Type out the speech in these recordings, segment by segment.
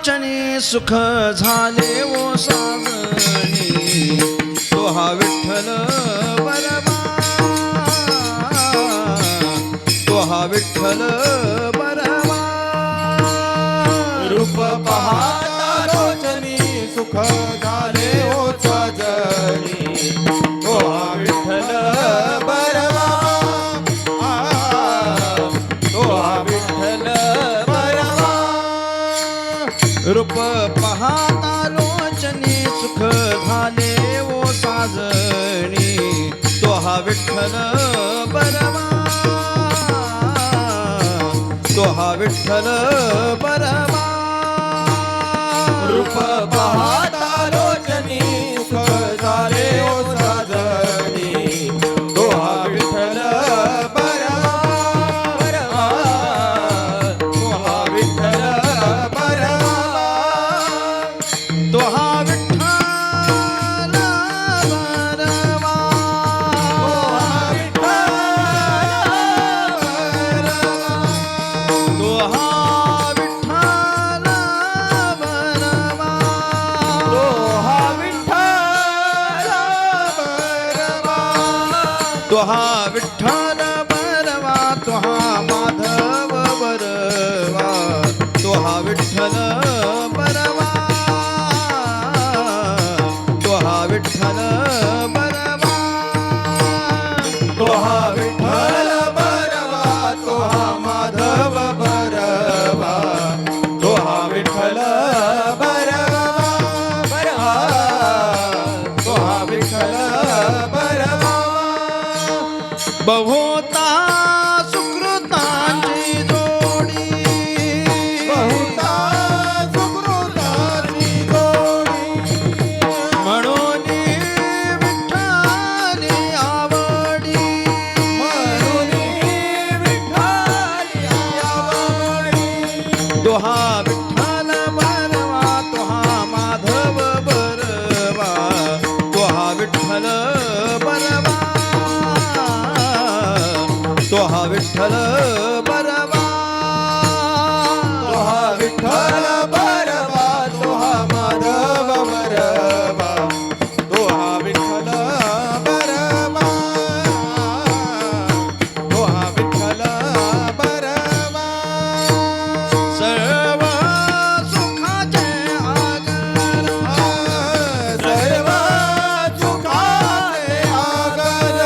लोचनी सुख झाले ओ साजणी तो हा विठ्ठल बरवा तो हा विठ्ठल बरवा रूप पाहता लोचनी सुख झाले ओ साजणी तो हा विठ्ठल बरवा तो हा विठ्ठल बरवा रूप पाहता लोचनी सुख झाले ओ साजणी तो हा विठ्ठल बरवा तो हा विठ्ठल बरवा रूप पाहता लोचनी सुख झाले ओ साजणी तो हा विठ्ठल बरवा तो हा विठ्ठल बरवा तो हा विठ्ठल बरवा तो हा विठ्ठल बरवा तो हा विठ्ठल बरवा तो हा माधव बरवा तो हा विठ्ठल बरवा तो हा विठ्ठल बरवा तो हा विठ्ठल बरवा तो हा माधव बरवा तो हा विठ्ठल बरवा तो हा विठ्ठल बरवा बहुता सुकृतांची जोडी बहुता सुकृताची जोडी म्हणून विठ्ठली आवडी म्हणून विठ्ठली आवडी तो हा विठ्ठल बरवा तो हा माधव बरवा तो हा विठ्ठल बरवा तो हा विठ्ठल बरवा तो हा विठ्ठल बरवा तो हा माधव बरवा तो हा विठ्ठल बरवा तो हा विठ्ठल बरवा सर्व सुखाचे आगर सर्व सुखाचे आगर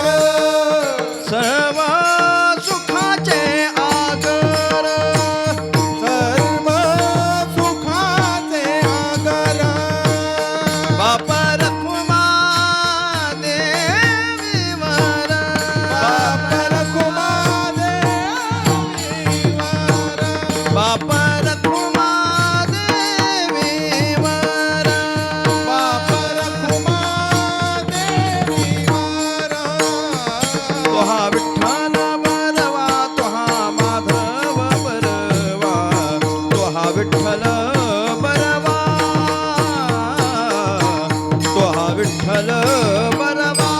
सर्व सुखाचे आगर सर्व सुखाचे आगर बाप रखुमा देवीवर बाप रखुमा देवीवर बाप रखुमा देवीवर बाप रखुमा देवीवर तो हा विठ्ठल बरवा तो हा माधव बरवा तो हा विठ्ठल बरवा तो हा विठ्ठल बरवा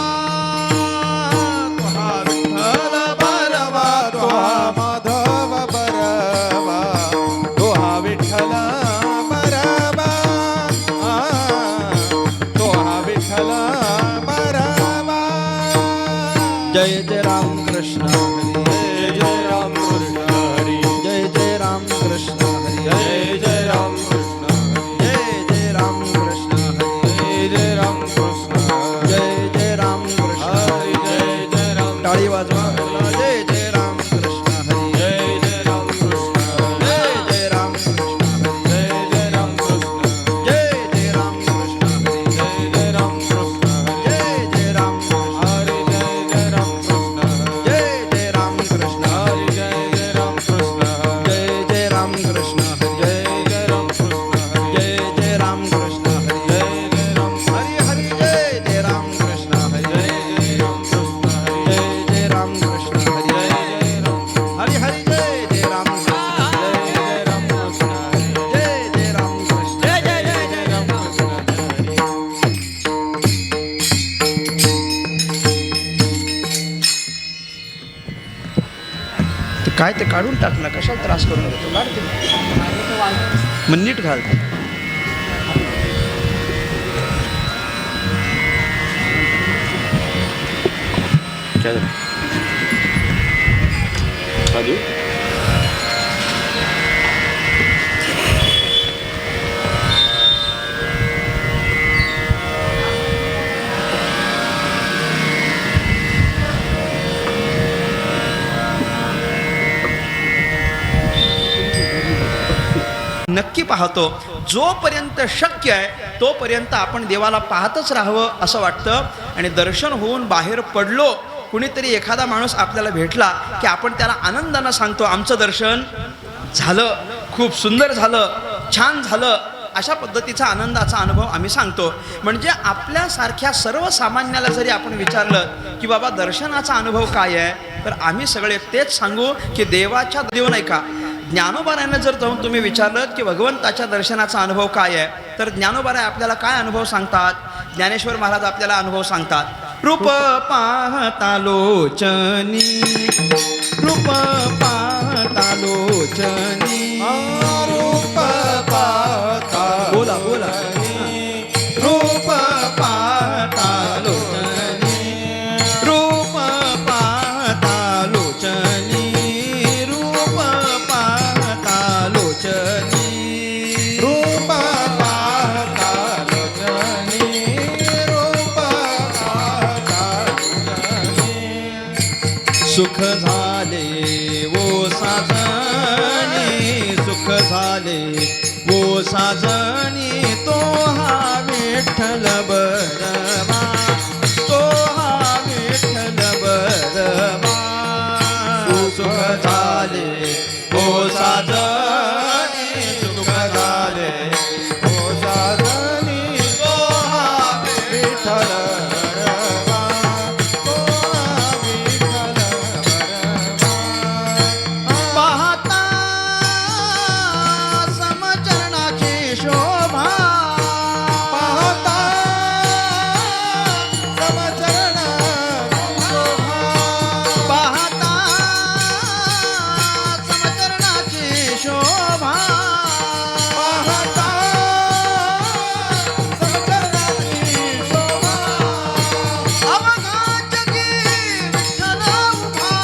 तो हा विठ्ठल बरवा तो हा माधव बरवा तो हा विठ्ठल बरवा तो हा विठ्ठल बरवा जय जय राम कृष्ण हरी जय जय राम कृष्ण हरी जय जय राम कृष्ण हरी जय जय राम कृष्ण हरी जय जय राम कृष्ण हरी जय जय राम कृष्ण जय जय राम कृष्ण हरी जय जय राम टाळी वाजवा जय जय राम कृष्ण हरी जय जय राम कृष्ण जय जय राम कृष्ण हरी जय जय राम कृष्ण जय जय राम कृष्ण हरी जय जय राम कृष्ण जय जय राम कृष्ण हरी जय जय राम कृष्ण जय जय राम कृष्ण हरी जय जय राम कृष्ण जय जय राम कृष्ण हरी जय जय राम कृष्ण जय जय राम कृष्ण हरी जय जय राम हरी हरी जय जय राम कृष्ण हरी जय जय राम कृष्ण जय जय राम कृष्ण हरी जय जय राम हरी हरी जय जय राम कृष्ण जय जय राम कृष्ण जय जय राम कृष्ण जय जय राम कृष्ण काय ते काढून टाक ना, कशाला त्रास करून घेतो, काढ ते. मग नीट घाल. काय झालं? राजू? नक्की पाहतो. जोपर्यंत शक्य आहे तोपर्यंत आपण देवाला पाहतच राहावं असं वाटतं. आणि दर्शन होऊन बाहेर पडलो, कुणीतरी एखादा माणूस आपल्याला भेटला की आपण त्याला आनंदानं सांगतो आमचं दर्शन झालं, खूप सुंदर झालं, छान झालं. अशा पद्धतीचा आनंदाचा अनुभव आम्ही सांगतो. म्हणजे आपल्यासारख्या सर्वसामान्याला जरी आपण विचारलं की बाबा दर्शनाचा अनुभव काय आहे, तर आम्ही सगळे तेच सांगू की देवाच्या देव नाही का. ज्ञानोबारायांना जर जाऊन तुम्ही विचारलं की भगवंताच्या दर्शनाचा अनुभव काय आहे, तर ज्ञानोबाराय आपल्याला काय अनुभव सांगतात. ज्ञानेश्वर महाराज आपल्याला अनुभव सांगतात. रूप पाहता लोचनी, रूप पाहता लोचनी, रूप पाहता बोला बोला. रूप पाहता लोचनी, रूप पाहता लोचनी, रूप पाहता लोचनी, रूप पाहता लोचनी, रूप पाहता लोचनी. सुख झाले वो साजणी, सुख झाले वो साजणी, तो हा विठ्ठल बरमा, तो हा विठ्ठल बरमा. सुख झाले वो साजणी, सुख झाले ओ साजनी, तो हा विठ्ठल बरमा, ओ विठ्ठल बरमा. पाहता समचरणाची शोभा, पाहता समचरण शोभा, पाहता समचरणाची शोभा, पाहता समचरणाची शोभा. अवघा जगी विठ्ठल उभा,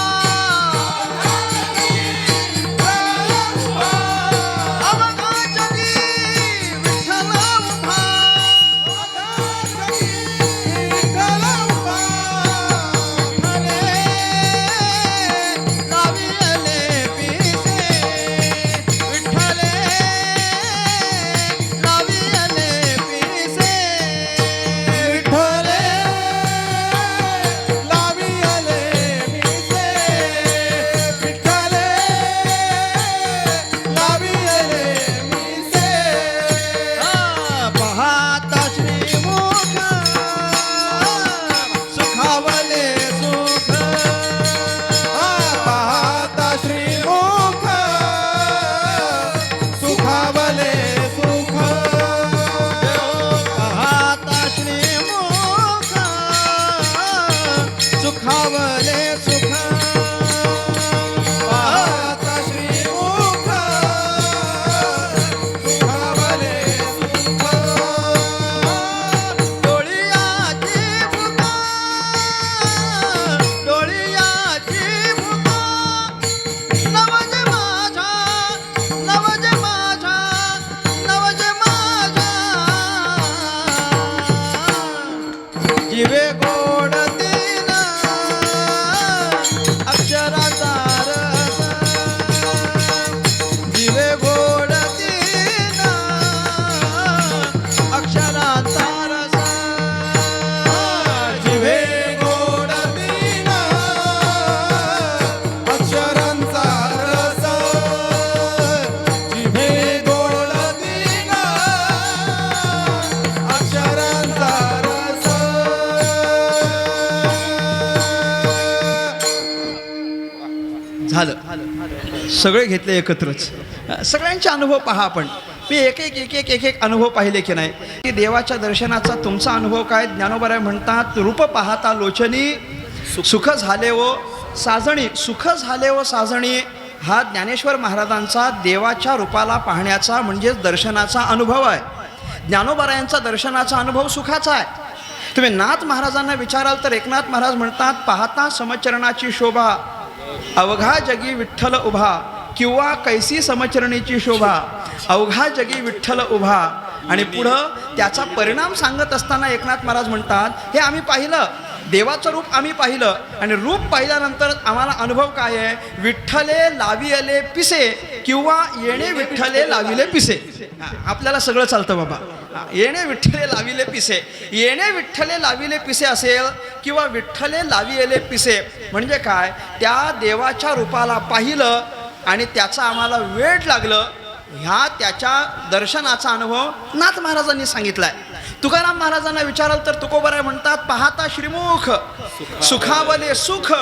अवघा जगी विठ्ठल उभा, विठ्ठल उभा, लाविले पिसे, विठ्ठले लाविले पिसे, विठ्ठले लाविले पिसे, विठ्ठले लाविले पिसे. पाहता श्रीमुख सुखावले सुख, पाहता श्रीमुख सुखावले सुख, पाहता श्रीमुख सुखावले सुख, पाहता श्रीमुख सुखावले सुख. डोळियाची भुका, डोळियाची भुका, नवजे माझा, नवजे माझा, नवजे माझा, जिवे गोड दिन अक्षराचा रस, जिवे गोड दिन अक्षराचा रस, जिवे गोड दिन अक्षरांचा रस, जिवे गोड दिन अक्षरांचा रस. झालं. सगळे घेतले एकत्रच. सगळ्यांचे अनुभव पहा आपण. मी एक एक एक एक एक एक अनुभव पाहिले की नाही की देवाच्या दर्शनाचा तुमचा अनुभव काय. ज्ञानोबराय म्हणतात रूप पाहता लोचनी, सुख झाले व साजणी, सुख झाले व साजणी, हा ज्ञानेश्वर महाराजांचा देवाच्या रूपाला पाहण्याचा म्हणजेच दर्शनाचा अनुभव आहे. ज्ञानोबरायांचा दर्शनाचा अनुभव सुखाचा आहे. तुम्ही नाथ महाराजांना विचाराल तर एकनाथ महाराज म्हणतात, पाहता समचरणाची शोभा अवघा जगी विठ्ठल उभा, किंवा कैसी समचरणीची शोभा अवघा जगी विठ्ठल उभा. आणि पुढं त्याचा परिणाम सांगत असताना एकनाथ महाराज म्हणतात, हे आम्ही पाहिलं, देवाचं रूप आम्ही पाहिलं, आणि रूप पाहिल्यानंतर आम्हाला अनुभव काय आहे, विठ्ठले लाविले पिसे किंवा येणे विठ्ठले लाविले पिसे. आपल्याला सगळं चालतं बाबा. येणे विठ्ठले लाविले पिसे, येणे विठ्ठले लाविले पिसे असेल किंवा विठ्ठले लाविले पिसे म्हणजे काय, त्या देवाच्या रूपाला पाहिलं आणि त्याचा आम्हाला वेळ लागलं, ह्या त्याच्या दर्शनाचा अनुभव नाथ महाराजांनी सांगितलाय. तुकाराम महाराजांना विचाराल तर तुकोबराय म्हणतात, पाहता श्रीमुख सुखावले सुख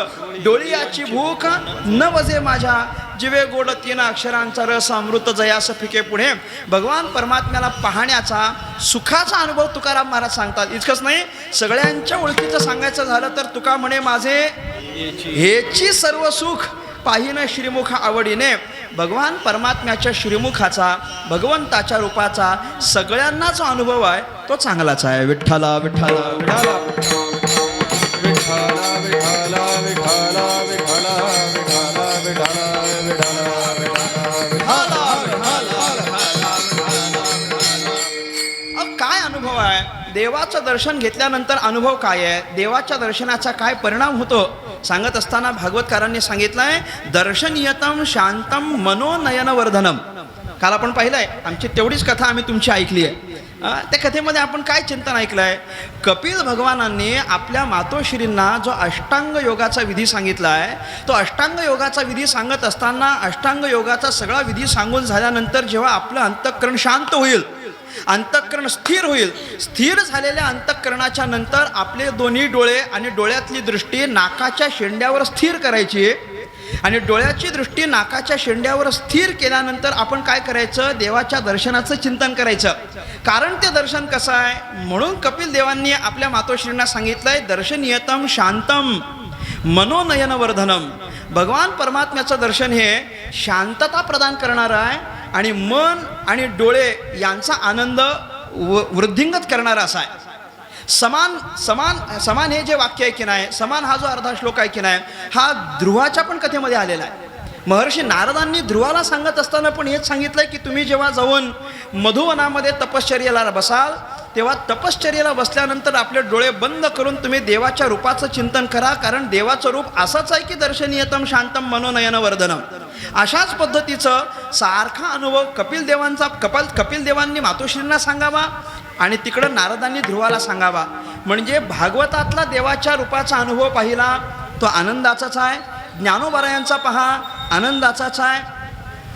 डोळियाची भूक न वजे माझ्या, जिवे गोड तीन अक्षरांचा रस अमृत जयास फिके. पुढे भगवान परमात्म्याला पाहण्याचा सुखाचा अनुभव तुकाराम महाराज सांगतात. इतकंच नाही, सगळ्यांच्या ओळखीचं सांगायचं झालं तर तुका म्हणे, माझे हेची सर्व सुख पाहिन श्रीमुख आवडीने. भगवान परमात्म्याच्या श्रीमुखाचा, भगवंताच्या रूपाचा सगळ्यांना जो अनुभव आहे तो चांगलाच आहे. विठ्ठला विठ्ठला विठ्ठला विठ्ठला विठ्ठला विठ्ठला विठ्ठला विठ्ठला काय अनुभव आहे, देवाचं दर्शन घेतल्यानंतर अनुभव काय आहे, देवाच्या दर्शनाचा काय परिणाम होतो सांगत असताना भागवतकारांनी सांगितलंय, दर्शनीयतम शांतम मनोनयनवर्धनम. काल आपण पाहिलंय, आमची तेवढीच कथा आम्ही तुमची ऐकली आहे. त्या कथेमध्ये आपण काय चिंतन ऐकलंय, कपिल भगवानांनी आपल्या मातोश्रींना जो अष्टांग योगाचा विधी सांगितला आहे, तो अष्टांग योगाचा विधी सांगत असताना अष्टांग योगाचा सगळा विधी सांगून झाल्यानंतर जेव्हा आपलं अंतःकरण शांत होईल, अंतःकरण स्थिर होईल, स्थिर झालेल्या अंतःकरणाच्या नंतर आपले दोन्ही डोळे आणि डोळ्यातली दृष्टी नाकाच्या शेंड्यावर स्थिर करायची, आणि डोळ्याची दृष्टी नाकाच्या शेंड्यावर स्थिर केल्यानंतर आपण काय करायचं, देवाच्या दर्शनाचं चिंतन करायचं. कारण ते दर्शन कसं आहे, म्हणून कपिल देवांनी आपल्या मातोश्रींना सांगितलंय, दर्शनीयतम शांतम मनोनयनवर्धनम. भगवान परमात्म्याचं दर्शन हे शांतता प्रदान करणारं आहे आणि मन आणि डोळे यांचा आनंद वृद्धिंगत करणारा असा आहे. समान समान समान हे जे वाक्य आहे की नाही, समान हा जो अर्धा श्लोक आहे की नाही, हा ध्रुवाच्या पण कथेमध्ये आलेला आहे. महर्षी नारदांनी ध्रुवाला सांगत असताना पण हेच सांगितलंय की तुम्ही जेव्हा जाऊन मधुवनामध्ये तपश्चर्येला बसाल, तेव्हा तपश्चर्येला बसल्यानंतर आपले डोळे बंद करून तुम्ही देवाच्या रूपाचं चिंतन करा, कारण देवाचं रूप असंच आहे की दर्शनीयतम शांतम मनोनयनवर्धनम. अशाच पद्धतीचं सारखा अनुभव कपिल देवांनी मातोश्रींना सांगावा आणि तिकडं नारदांनी ध्रुवाला सांगावा. म्हणजे भागवतातला देवाच्या रूपाचा अनुभव पाहिला तो आनंदाचाच आहे, ज्ञानोबरायांचा पहा आनंदाचाच आहे,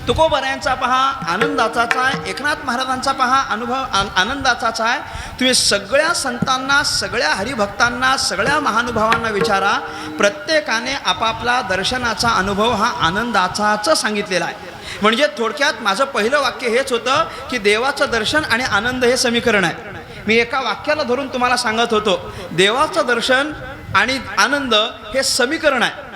तुकोबरायांचा पहा आनंदाचाच आहे, एकनाथ महाराजांचा पहा अनुभव आनंदाचाच आहे. तुम्ही सगळ्या संतांना, सगळ्या हरिभक्तांना, सगळ्या महानुभावांना विचारा, प्रत्येकाने आपापला दर्शनाचा अनुभव हा आनंदाचाच सांगितलेला आहे. म्हणजे थोडक्यात माझं पहिलं वाक्य हेच होतं की देवाचं दर्शन आणि आनंद हे समीकरण आहे. मी एका वाक्याला धरून तुम्हाला सांगत होतो, देवाचं दर्शन आणि आनंद हे समीकरण आहे.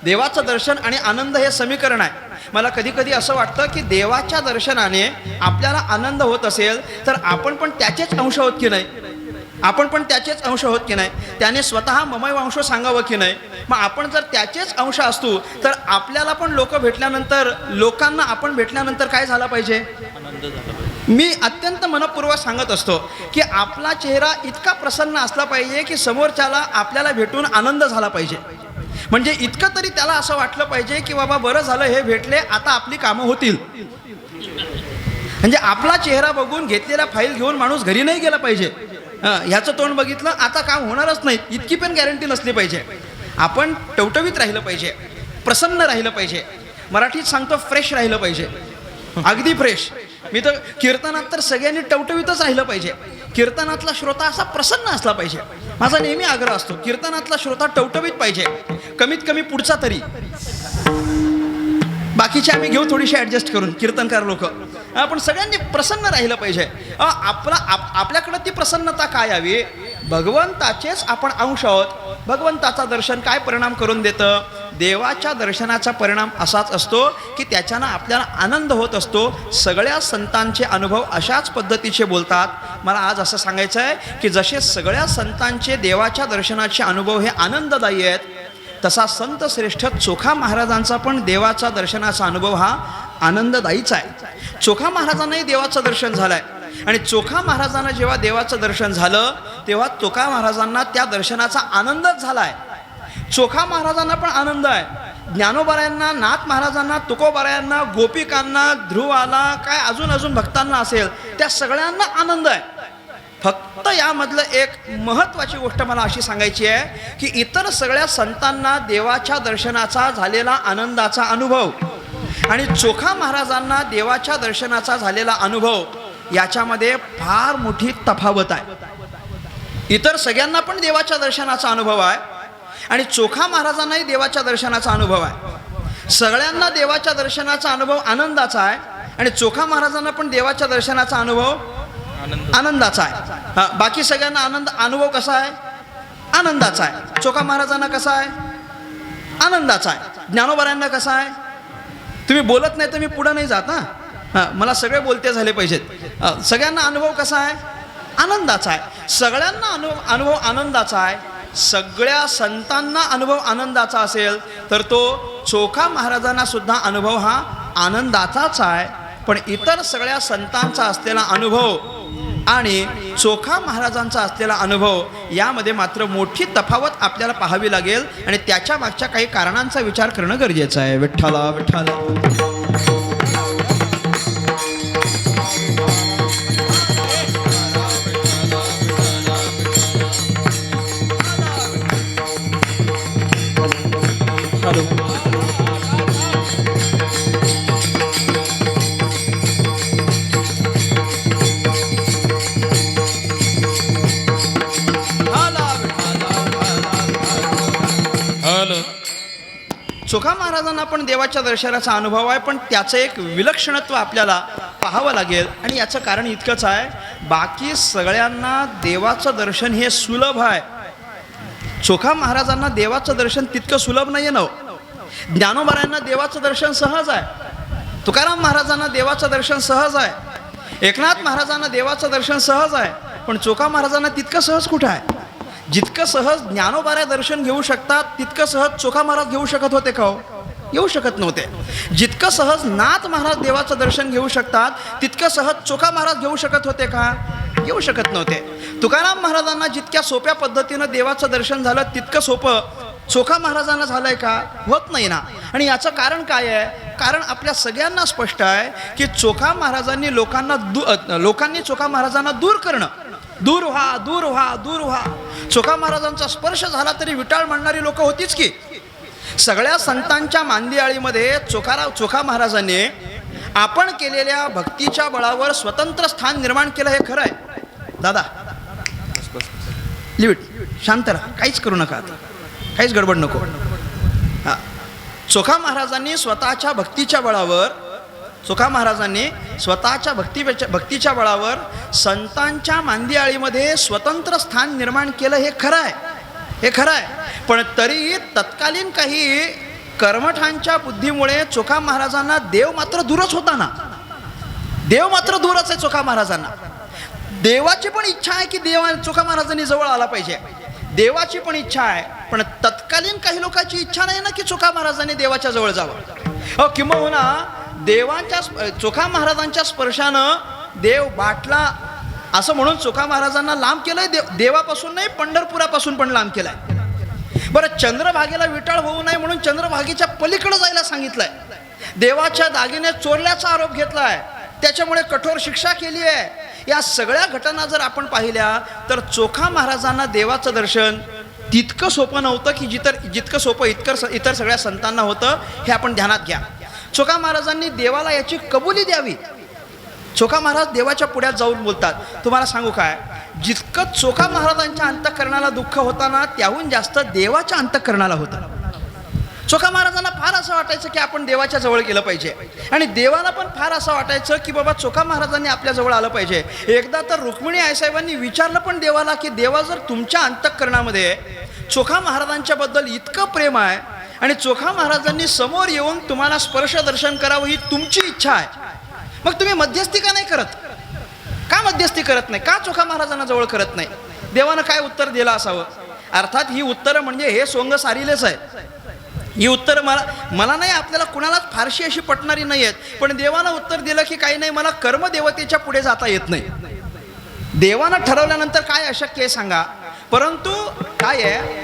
देवाचं दर्शन आणि आनंद हे समीकरण आहे. मला कधी कधी असं वाटतं की देवाच्या दर्शनाने आपल्याला आनंद होत असेल तर आपण पण त्याचेच अंश आहोत की नाही, आपण पण त्याचेच अंश आहोत की नाही, त्याने स्वतः ममय वंश सांगावं की नाही. मग आपण जर त्याचेच अंश असतो तर आपल्याला पण लोक भेटल्यानंतर, लोकांना आपण भेटल्यानंतर काय झालं पाहिजे, आनंद झाला पाहिजे. मी अत्यंत मनपूर्वक सांगत असतो की आपला चेहरा इतका प्रसन्न असला पाहिजे की समोरच्याला आपल्याला भेटून आनंद झाला पाहिजे. म्हणजे इतकं तरी त्याला असं वाटलं पाहिजे की बाबा बरं झालं हे भेटले, आता आपली कामं होतील. म्हणजे आपला चेहरा बघून घेतलेला फाईल घेऊन माणूस घरी नाही गेला पाहिजे, ह्याचं तोंड बघितलं आता काम होणारच नाही, इतकी पण गॅरंटी नसली पाहिजे. आपण टवटवीत राहिलं पाहिजे, प्रसन्न राहिलं पाहिजे. मराठीत सांगतो फ्रेश राहिलं पाहिजे, अगदी फ्रेश. मी तर कीर्तनात तर सगळ्यांनी टवटवीतच राहिलं पाहिजे. कीर्तनातला श्रोता असा प्रसन्न असला पाहिजे. माझा नेहमी आग्रह असतो, कीर्तनातला श्रोता टवटवीत पाहिजे, कमीत कमी पुढचा तरी. बाकीचे आम्ही घेऊ थोडीशी ॲडजस्ट करून, कीर्तनकार लोक. आपण सगळ्यांनी प्रसन्न राहिलं पाहिजे. आपल्याकडं ती प्रसन्नता काय यावी, भगवंताचेच आपण अंश आहोत. भगवंताचा दर्शन काय परिणाम करून देतं, देवाच्या दर्शनाचा परिणाम असाच असतो की त्याच्यानं आपल्याला आनंद होत असतो. सगळ्या संतांचे अनुभव अशाच पद्धतीचे बोलतात. मला आज असं सांगायचं आहे की जसे सगळ्या संतांचे देवाच्या दर्शनाचे अनुभव हे आनंददायी आहेत, तसा संत श्रेष्ठ चोखा महाराजांचा पण देवाचा दर्शनाचा अनुभव हा आनंददायीच आहे. चोखा महाराजांनाही देवाचं दर्शन झालं आहे आणि चोखा महाराजांना जेव्हा देवाचं दर्शन झालं तेव्हा चोखा महाराजांना त्या दर्शनाचा आनंदच झाला आहे. चोखा महाराजांना पण आनंद आहे. ज्ञानोबारायांना, नाथ महाराजांना, तुकोबारायांना, गोपिकांना, ध्रुवाला, काय अजून भक्तांना असेल त्या सगळ्यांना आनंद आहे. फक्त यामधलं एक महत्त्वाची गोष्ट मला अशी सांगायची आहे की इतर सगळ्या संतांना देवाच्या दर्शनाचा झालेला आनंदाचा अनुभव आणि चोखा महाराजांना देवाच्या दर्शनाचा झालेला अनुभव याच्यामध्ये फार मोठी तफावत आहे. इतर सगळ्यांना पण देवाच्या दर्शनाचा अनुभव आहे आणि चोखा महाराजांनाही देवाच्या दर्शनाचा अनुभव आहे. सगळ्यांना देवाच्या दर्शनाचा अनुभव आनंदाचा आहे आणि चोखा महाराजांना पण देवाच्या दर्शनाचा अनुभव आनंदाचा आहे. बाकी सगळ्यांना अनुभव कसा आहे? आनंदाचा आहे. चोखा महाराजांना कसा आहे? आनंदाचा आहे. ज्ञानोबारायांना कसा आहे? तुम्ही बोलत नाही तर मी पुढं नाही जात ना, मला सगळे बोलते झाले पाहिजेत. सगळ्यांना अनुभव कसा आहे? आनंदाचा आहे. सगळ्यांना अनुभव आनंदाचा आहे. सगळ्या संतांना अनुभव आनंदाचा असेल तर तो चोखा महाराजांना सुद्धा अनुभव हा आनंदाचाच आहे. पण इतर सगळ्या संतांचा असलेला अनुभव आणि चोखा महाराजांचा असलेला अनुभव यामध्ये मात्र मोठी तफावत आपल्याला पाहावी लागेल आणि त्याच्या मागच्या काही कारणांचा विचार करणं गरजेचं आहे. विठ्ठला विठ्ठला. चोखा महाराजांना पण देवाच्या दर्शनाचा अनुभव आहे, पण त्याचं एक विलक्षणत्व आपल्याला पाहावं लागेल आणि याचं कारण इतकंच आहे, बाकी सगळ्यांना देवाचं दर्शन हे सुलभ आहे. चोखा महाराजांना देवाचं दर्शन तितकं सुलभ नाही आहे. ज्ञानोबारायांना देवाचं दर्शन सहज आहे. तुकाराम महाराजांना देवाचं दर्शन सहज आहे. एकनाथ महाराजांना देवाचं दर्शन सहज आहे. पण चोखा महाराजांना तितकं सहज कुठं आहे? जितकं सहज ज्ञानोबाऱ्या दर्शन घेऊ शकतात तितकं सहज चोखा महाराज घेऊ शकत होते का? येऊ शकत नव्हते. जितकं सहज नाथ महाराज देवाचं दर्शन घेऊ शकतात तितकं सहज चोखा महाराज घेऊ शकत होते का? येऊ शकत नव्हते. तुकाराम महाराजांना जितक्या सोप्या पद्धतीनं देवाचं दर्शन झालं तितकं सोपं चोखा महाराजांना झालंय का? होत नाही ना. आणि याचं कारण काय आहे? कारण आपल्या सगळ्यांना स्पष्ट आहे की चोखा महाराजांनी लोकांनी चोखा महाराजांना दूर करणं, दूर व्हा दूर व्हा दूर व्हा. चोखा महाराजांचा स्पर्श झाला तरी विटाळ म्हणणारी लोक होतीच की. सगळ्या संतांच्या मांदियाळीमध्ये चोखा महाराजांनी आपण केलेल्या भक्तीच्या बळावर स्वतंत्र स्थान निर्माण केलं हे खरं आहे. दादा लिविट, शांत राहा, काहीच करू नका, काहीच गडबड नको. चोखा महाराजांनी स्वतःच्या भक्तीच्या बळावर संतांच्या मांदियाळीमध्ये स्वतंत्र स्थान निर्माण केलं हे खरं आहे. पण तरी तत्कालीन काही कर्मठांच्या बुद्धीमुळे चोखा महाराजांना देव मात्र दूरच होता ना. देव मात्र दूरच आहे चोखा महाराजांना. देवाची पण इच्छा आहे की चोखा महाराजांनी जवळ आला पाहिजे. देवाची पण इच्छा आहे, पण तत्कालीन काही लोकांची इच्छा नाही ना की चोखा महाराजांनी देवाच्या जवळ जावं. किंबहुना चोखा महाराजांच्या स्पर्शानं देव बाटला असं म्हणून चोखा महाराजांना लांब केलंय. देवापासून नाही, पंढरपुरापासून पण लांब केलाय. बरं, चंद्रभागेला विटाळ होऊ नये म्हणून चंद्रभागेच्या पलीकडे जायला सांगितलंय. देवाच्या दागिने चोरल्याचा आरोप घेतलाय, त्याच्यामुळे कठोर शिक्षा केली आहे. या सगळ्या घटना जर आपण पाहिल्या तर चोखा महाराजांना देवाचं दर्शन तितकं सोपं नव्हतं की जितकं सोपं इतर सगळ्या संतांना होतं. हे आपण ध्यानात घ्या. चोखा महाराजांनी देवाला याची कबुली द्यावी. चोखा महाराज देवाच्या पुढ्यात जाऊन बोलतात. तुम्हाला सांगू काय, जितकं चोखा महाराजांच्या अंतःकरणाला दुःख होताना त्याहून जास्त देवाच्या अंतःकरणाला होतं. चोखा महाराजांना फार असं वाटायचं की आपण देवाच्या जवळ गेलं पाहिजे आणि देवाला पण फार असं वाटायचं की बाबा चोखा महाराजांनी आपल्या जवळ आलं पाहिजे. एकदा तर रुक्मिणी आईसाहेबांनी विचारलं पण देवाला की देवा, जर तुमच्या अंतःकरणामध्ये चोखा महाराजांच्या बद्दल इतकं प्रेम आहे आणि चोखा महाराजांनी समोर येऊन तुम्हाला स्पर्श दर्शन करावं ही तुमची इच्छा आहे, मग तुम्ही मध्यस्थी का नाही करत? का मध्यस्थी करत नाही? का चोखा महाराजांना जवळ करत नाही? देवानं काय उत्तर दिलं असावं? अर्थात ही उत्तरं म्हणजे हे सोंग सारिलेच आहे. ही उत्तरं मला नाही, आपल्याला कुणालाच फारशी अशी पटणारी नाही आहेत. पण देवानं उत्तर दिलं की काही नाही, मला कर्मदेवतेच्या पुढे जाता येत नाही. देवानं ठरवल्यानंतर काय अशक्य आहे सांगा? परंतु काय आहे,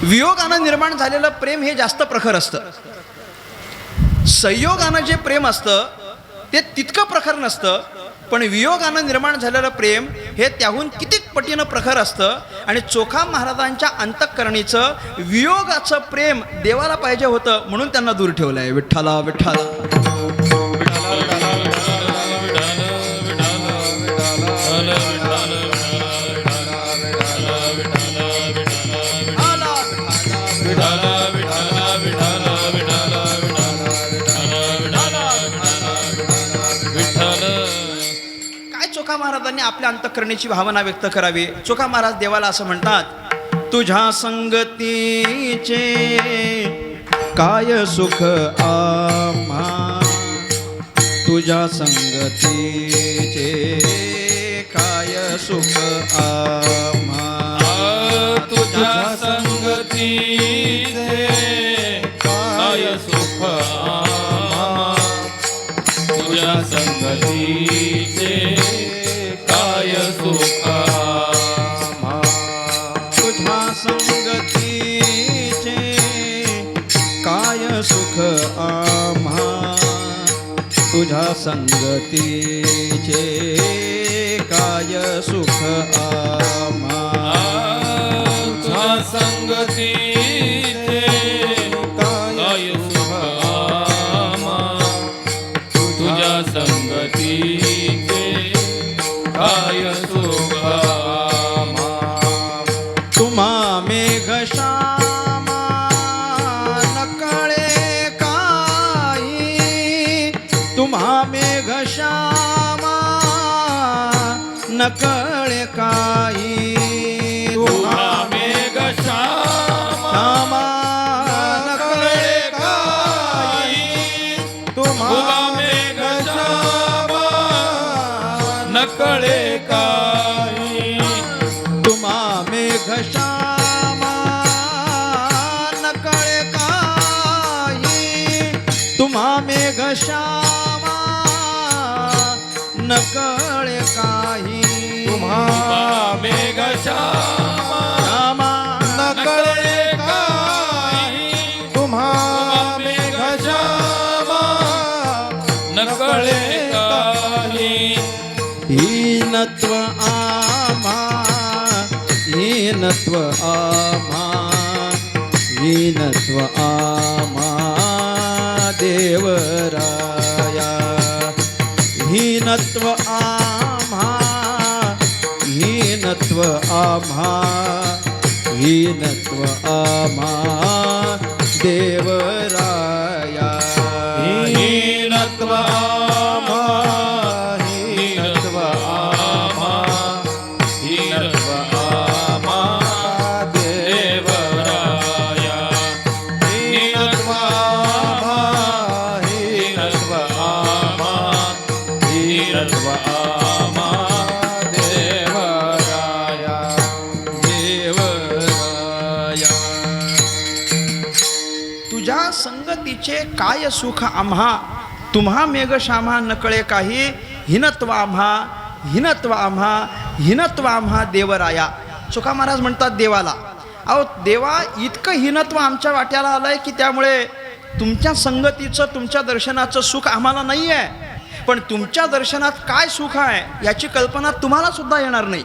वियोगानं निर्माण झालेलं प्रेम हे जास्त प्रखर असतं. संयोगानं जे प्रेम असतं ते तितकं प्रखर नसतं, पण वियोगानं निर्माण झालेलं प्रेम हे त्याहून कितीक पटीनं प्रखर असतं. आणि चोखा महाराजांच्या अंतःकरणीचं वियोगाचं प्रेम देवाला पाहिजे होतं, म्हणून त्यांना दूर ठेवलं आहे. विठ्ठला विठ्ठला. चोखा महाराजांनी आपल्या अंतःकरणीची भावना व्यक्त करावी. चोखा महाराज देवाला असं म्हणतात, तुझ्या संगतीचे काय सुख आम्हा, तुझ्या संगतीचे काय सुख आम्हा, तुझ्या संगतीचे काय सुख आम्हा, तुझ्या संगतीचे काय सुख आम्हा, तुझ्या संगतीचे काय सुख आम्हा, तुझ्या संगतीचे काय सुख आम्हा, तुझ्या संगतीचे काय सुख आम्हा, तुझ्या संगतीचे काय सुख आम्हा, तुम्हा मेघश्यामा नकळे काही, तुम्हा मेघश्यामा नकळे काही, तुम्हा मेघश्यामा नकळे काही, तुम्हा मेघश्यामा नकळे काही, तुम्हा मेघश्यामा नकळे काही, तुम्हा मेघश्यामा नकळे काही, तुम्हा मेघश्यामा नकळे काही, तुम्हा मेघश्यामा नकळे काही, हीनत्व आम्हा, हीनत्व आम्हा, हीनत्व आम्हा देवराया, हीनत्व आम्हा, हीनत्व आम्हा, हीनत्व आम्हा देवराया, हीनत्व आम्हा, हीनत्व आम्हा, हीनत्व आम्हा देवराया, हीनत्व आम्हा, हीनत्व आम्हा, हीनत्व आम्हा देवराया, देवराया. तुझ्या संगतीचे काय सुख आम्हा, तुम्हा मेघश्यामा नकळे काही, हिनत्व आम्हा, हिनत्व आम्हा, हिनत्व आम्हा देवराया. चोखा महाराज म्हणतात देवाला, अहो देवा, इतकं हिनत्व आमच्या वाट्याला आलंय की त्यामुळे तुमच्या संगतीचं, तुमच्या दर्शनाचं सुख आम्हाला नाही आहे, पण तुमच्या दर्शनात काय सुख आहे याची कल्पना तुम्हाला सुद्धा येणार नाही.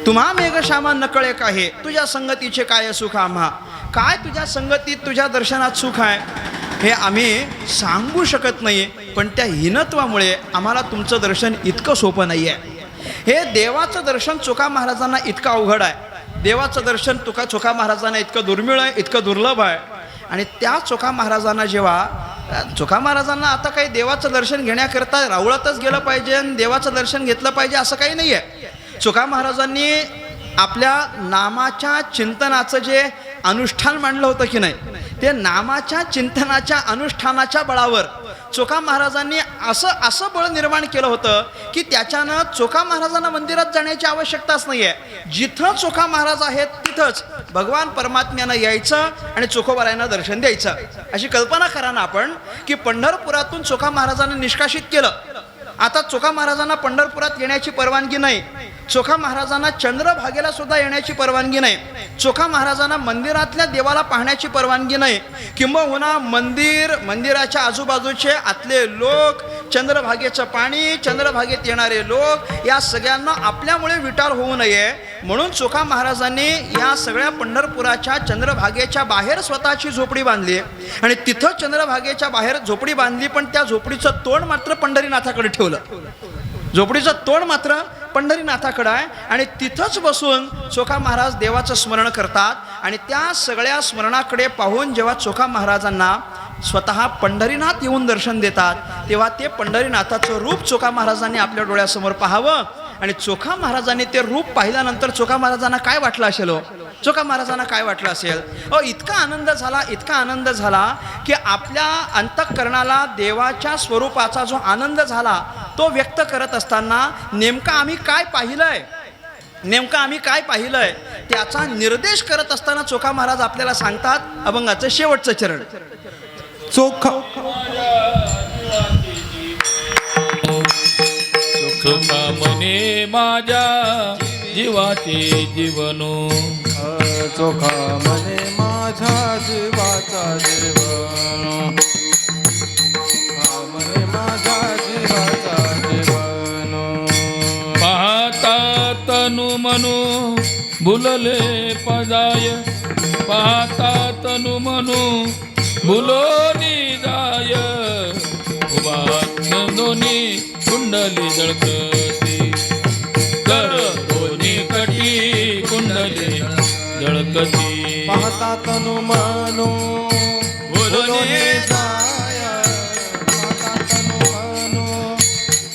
तुम्हा मेघश्यामा नकळे काही, तुझ्या संगतीचे काय सुख आम्हा, काय तुझ्या संगतीत, तुझ्या दर्शनात सुख आहे हे आम्ही सांगू शकत नाही. पण त्या हीनत्वामुळे आम्हाला तुमचं दर्शन इतकं सोपं नाही आहे. हे देवाचं दर्शन चोखा महाराजांना इतकं अवघड आहे. देवाचं दर्शन चोखा महाराजांना इतकं दुर्मिळ आहे, इतकं दुर्लभ आहे. आणि त्या चोखा महाराजांना चोखा महाराजांना आता काही देवाचं दर्शन घेण्याकरता रावळातच गेलं पाहिजे आणि देवाचं दर्शन घेतलं पाहिजे असं काही नाही आहे. चोखा महाराजांनी आपल्या नामाच्या चिंतनाचं जे अनुष्ठान मांडलं होतं की नाही, ते नामाच्या चिंतनाच्या अनुष्ठानाच्या बळावर चोखा महाराजांनी असं बळ निर्माण केलं होतं की त्याच्यानं चोखा महाराजांना मंदिरात जाण्याची आवश्यकताच नाही आहे. जिथं चोखा महाराज आहेत तिथंच भगवान परमात्म्यानं यायचं आणि चोखोबारायांना दर्शन द्यायचं. अशी कल्पना करा ना आपण की पंढरपुरातून चोखा महाराजांना निष्कासित केलं. आता चोखा महाराजांना पंढरपुरात येण्याची परवानगी नाही, चोखा महाराजांना चंद्रभागेला सुद्धा येण्याची परवानगी नाही, चोखा महाराजांना मंदिरातल्या देवाला पाहण्याची परवानगी नाही, किंबहुना मंदिराच्या आजूबाजूचे आतले लोक, चंद्रभागेचं पाणी, चंद्रभागेत येणारे लोक, या सगळ्यांना आपल्यामुळे विटाळ होऊ नये म्हणून चोखा महाराजांनी या सगळ्या पंढरपुराच्या चंद्रभागेच्या बाहेर स्वतःची झोपडी बांधली आणि तिथं चंद्रभागेच्या बाहेर झोपडी बांधली, पण त्या झोपडीचं तोंड मात्र पंढरीनाथाकडे ठेवलं. झोपडीचं तोंड मात्र पंढरीनाथाकडे आहे आणि तिथंच बसून चोखा महाराज देवाचं स्मरण करतात. आणि त्या सगळ्या स्मरणाकडे पाहून जेव्हा चोखा महाराजांना स्वतः पंढरीनाथ येऊन दर्शन देतात, तेव्हा ते पंढरीनाथाचं रूप चोखा महाराजांनी आपल्या डोळ्यासमोर पाहावं. आणि चोखा महाराजांनी ते रूप पाहिल्यानंतर चोखा महाराजांना काय वाटलं असेल? चोखा महाराजांना काय वाटलं असेल? इतका आनंद झाला की आपल्या अंतःकरणाला देवाच्या स्वरूपाचा जो आनंद झाला तो व्यक्त करत असताना नेमकं आम्ही काय पाहिलंय त्याचा निर्देश करत असताना चोखा महाराज आपल्याला सांगतात अभंगाचं शेवटचं चरण. चोखा चोखा मने माझ्या जीवाचे जीवनो, चोखा मने माझ्या जीवाचा जीवन, चोखा मने माझ्या जीवाचा जीवन. पाहता तनु मनो भुलले पजाय, पाहता तनु मनो भुलोनी जाय, उभा दोन्ही कुंडली जळकती, कर दोन्ही कटी कुंडली जळकती. पाहता तनु मनो बोलोनी जाय, पाहता तनु मनो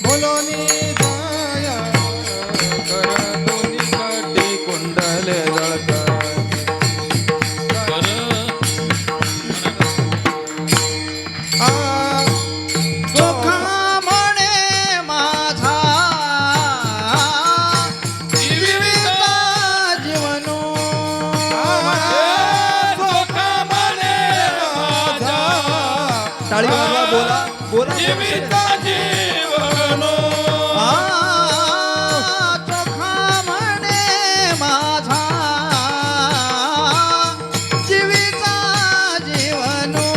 बोलोनी जाय, कर दोन्ही कटी कुंडले जळकती. चोखा म्हणे माझा जीविता जीवनो, चोखा मने माझा टाळी वाजवा, बोला जीविता जीवनो. चोखा म्हणे माझा जीविता जीवनो,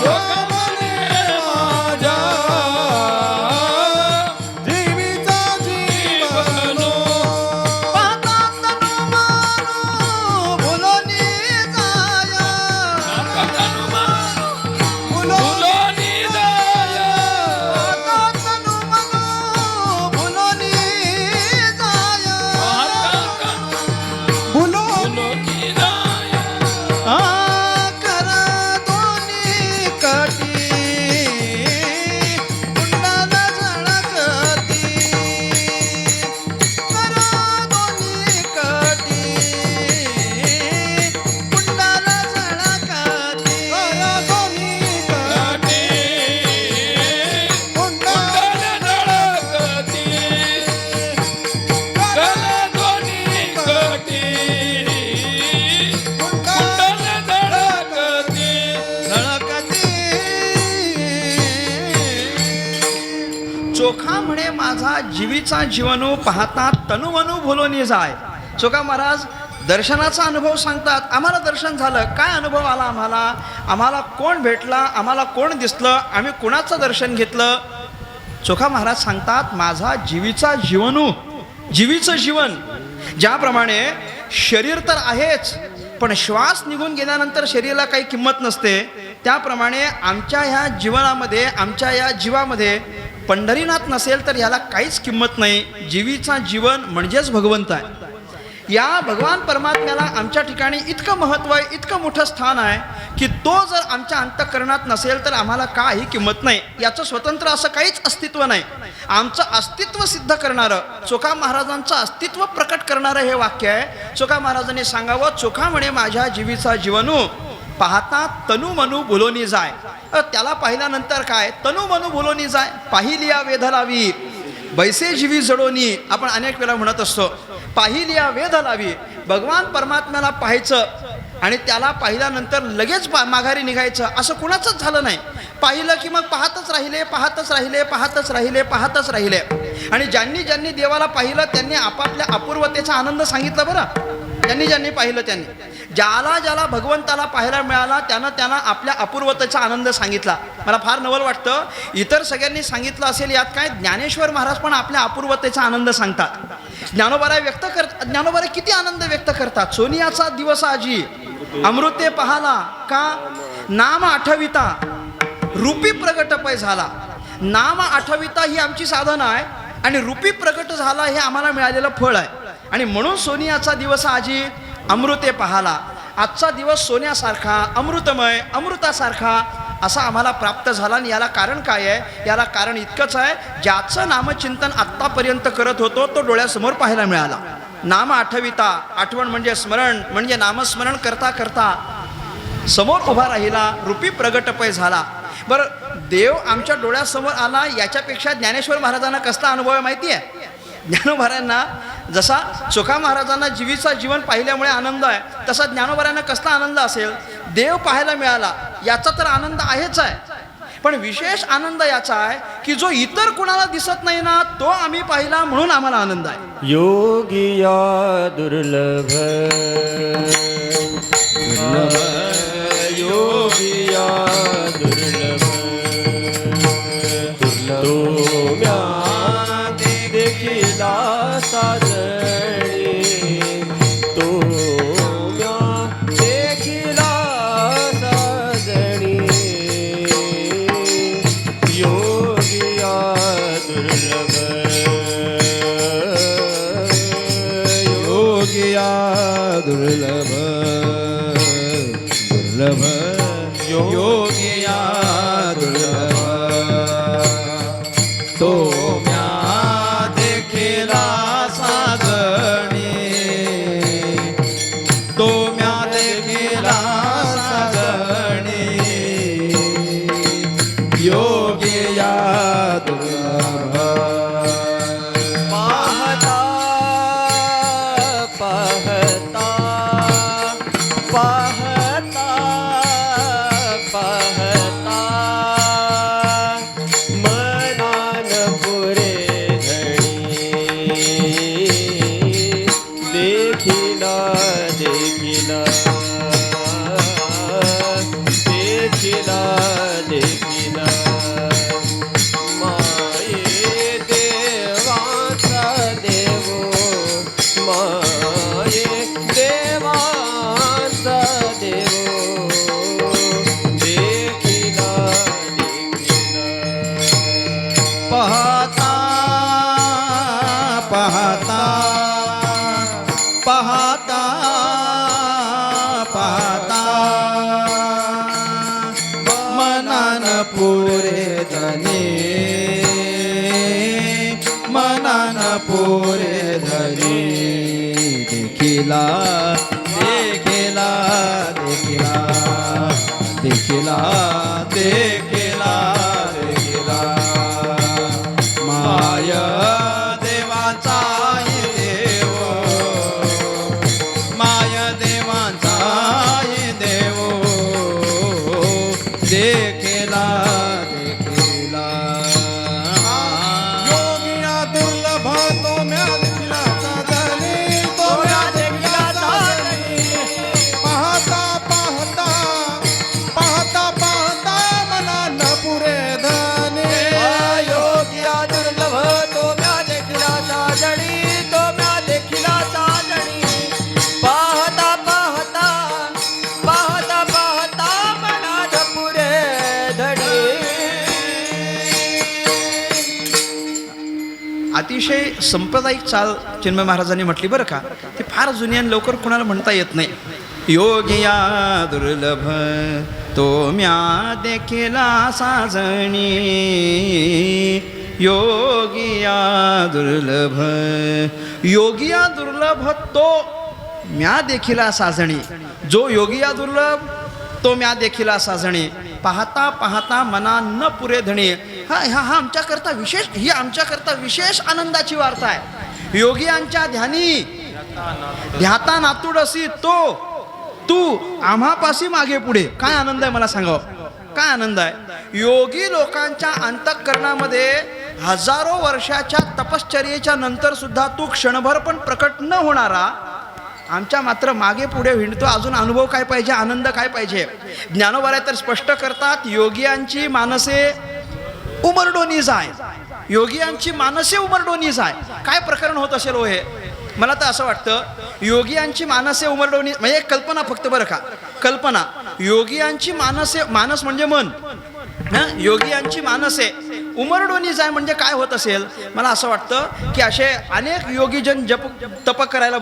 चोखा मने माझ्या जीविता जीवनो. पाहता तनु मनो भुलोनी जाय, फुलोनी जाय, पाहता तनु मनो भुलोनी जाय, फुलोनी जाय. कर दोन्ही कटी कुंडल झळकती, कर दोन्ही कटी कुंडल झळकती, कर दोन्ही काठी कुंडल झळकती, कर दोन्ही काठी कुंडल झळकती. चोखा म्हणे माझा जीवीचा जीवनू, पाहता तनुमनू भुलोनी जाय. चोखा महाराज दर्शनाचा अनुभव सांगतात. आम्हाला दर्शन झालं, काय अनुभव आला आम्हाला कोण भेटला, आम्हाला कोण दिसलं, आम्ही कुणाचं दर्शन घेतलं? चोखा महाराज सांगतात माझा जीवीचा जीवनू, जीवीचं जीवन. ज्याप्रमाणे शरीर तर आहेच पण श्वास निघून गेल्यानंतर शरीराला काही किंमत नसते, त्याप्रमाणे आमच्या ह्या जीवनामध्ये, आमच्या या जीवामध्ये पंढरीनाथ नसेल तर याला काहीच किंमत नाही. जीवीचा जीवन म्हणजेच भगवंत आहे. या भगवान परमात्म्याला आमच्या ठिकाणी इतकं महत्त्व आहे, इतकं मोठं स्थान आहे की तो जर आमच्या अंतःकरणात नसेल तर आम्हाला काही किंमत नाही. याचं स्वतंत्र असं काहीच अस्तित्व नाही. आमचं अस्तित्व सिद्ध करणारं, चोखा महाराजांचं अस्तित्व प्रकट करणारं हे वाक्य आहे. चोखा महाराजांनी सांगावं, चोखा म्हणे माझ्या जीवीचा जीवनू, पाहता तनु मनू भुलोनी जाय. त्याला पाहिल्यानंतर काय, तनु मनू भुलोनी जाय, पाहिलिया वेध लावी बैसे जीवी जडोनी. आपण अनेक वेळा म्हणत असतो, पाहिलिया वेध लावी. भगवान परमात्म्याला पाहायचं आणि त्याला पाहिल्यानंतर लगेच माघारी निघायचं असं कुणाचंच झालं नाही. पाहिलं की मग पाहतच राहिले, पाहतच राहिले, पाहतच राहिले, पाहतच राहिले. आणि ज्यांनी ज्यांनी देवाला पाहिलं त्यांनी आपापल्या अपूर्वतेचा आनंद सांगितला. बरं, ज्यांनी पाहिलं त्यांनी, ज्याला भगवंताला पाहायला मिळाला त्यानं आपल्या अपूर्वतेचा आनंद सांगितला. मला फार नवल वाटतं, इतर सगळ्यांनी सांगितलं असेल यात काय, ज्ञानेश्वर महाराज पण आपल्या अपूर्वतेचा आनंद सांगतात. ज्ञानोबारा किती आनंद व्यक्त करतात. सोनियाचा दिवस आजी अमृते पाहाला का, नाम आठविता रूपी प्रगट पै झाला. नाम आठविता ही आमची साधना आहे आणि रूपी प्रगट झाला हे आम्हाला मिळालेलं फळ आहे. आणि म्हणून सोनियाचा दिवस आजी अमृते पाहाला. आजचा दिवस सोन्यासारखा, अमृतमय, अमृतासारखा असा आम्हाला प्राप्त झाला. आणि याला कारण काय आहे, याला कारण इतकंच आहे, ज्याचं नामचिंतन आत्तापर्यंत करत होतो तो डोळ्यासमोर पाहायला मिळाला. नाम आठविता, आठवण म्हणजे स्मरण, म्हणजे नामस्मरण करता करता समोर उभा राहिला, रूपी प्रगटपय झाला. बरं, देव आमच्या डोळ्यासमोर आला याच्यापेक्षा ज्ञानेश्वर महाराजांना कसला अनुभव आहे माहिती आहे. ज्ञानोबारांना जसा चोखा महाराजांना जीवीचा जीवन पाहिल्यामुळे आनंद आहे, तसा ज्ञानोबारांना कसला आनंद असेल. देव पाहायला मिळाला याचा तर आनंद आहेच आहे, पण विशेष आनंद याचा आहे की जो इतर कुणाला दिसत नाही ना तो आम्ही पाहिला म्हणून आम्हाला आनंद आहे. योगिया दुर्लभ योगिया दुर्लभ दुर्लभ देखिला साजणी तो देखिला साजणी योगिया दुर्लभ योगिया दुर्लभ दुर्लभ योगिया दुर्लभ तो म्या देखिला साजणी तो म्या देखिला साजणी योगिया दुर्लभ पाहता पाहता पाहता पाहता मनान पुरे धणी देखिला देखिला देखिला देखिला माये देवाचा देवो माये देवाचा देवो देखिला देखिला पाहता पाहता पाहता पाहता मनान पुरे धनी मनान पुरे धनी देखिला देखिला देखिला देखिला देखिला देखिला माय देवाचा देव माय देवाचा देव देखिला देखिला योगिया दुर्लभ तो म्या देखिला साजनी तो म्या देखिला साजनी पाहता पाहता पाहता पाहता मनान पुरे धनी योगिया दुर्लभ तो म्या देखिला साजणी तो म्या देखिला साजणी पाहता पाहता पाहता पाहता मनात पुरे धडी. अतिशय सांप्रदायिक चाल चिन्मय महाराजांनी म्हटली बरं का. ती फार जुनी आणि लवकर कुणाला म्हणता येत नाही. योगिया दुर्लभ तो म्या देखिला साजणी योगिया दुर्लभ योगिया दुर्लभ तो म्या देखिला साजणी जो योगिया दुर्लभ तो म्या देखिला साजणी पाहता पाहता मना न पुरे धणी हा आमच्याकरता विशेष ही आमच्याकरता विशेष आनंदाची वार्ता आहे योगियांच्या ध्यानी ध्याता नातुडसी तो तू आम्हापाशी मागे पुढे काय आनंद आहे मला सांगावं काय आनंद आहे योगी लोकांच्या अंतःकरणामध्ये हजारो वर्षाच्या तपश्चर्येच्या नंतर सुद्धा तू क्षणभर पण प्रकट न होणारा आमच्या मात्र मागे पुढे हिंडतो अजून अनुभव काय पाहिजे आनंद काय पाहिजे ज्ञानोबा तर स्पष्ट करतात योगियांची मानसे उमरडोनी जाय योगियांची मानसे उमरडोनी जाय काय प्रकरण होत असेल हो हे मला तर असं वाटतं योगियांची मानसे उमरडोनी म्हणजे एक कल्पना फक्त बरं का कल्पना योगियांची मानसे मानस म्हणजे मन योगियांची मानसे उमरडोनी जाय म्हणजे काय होत असेल मला असं वाटतं की असे अनेक योगीजन तप करायला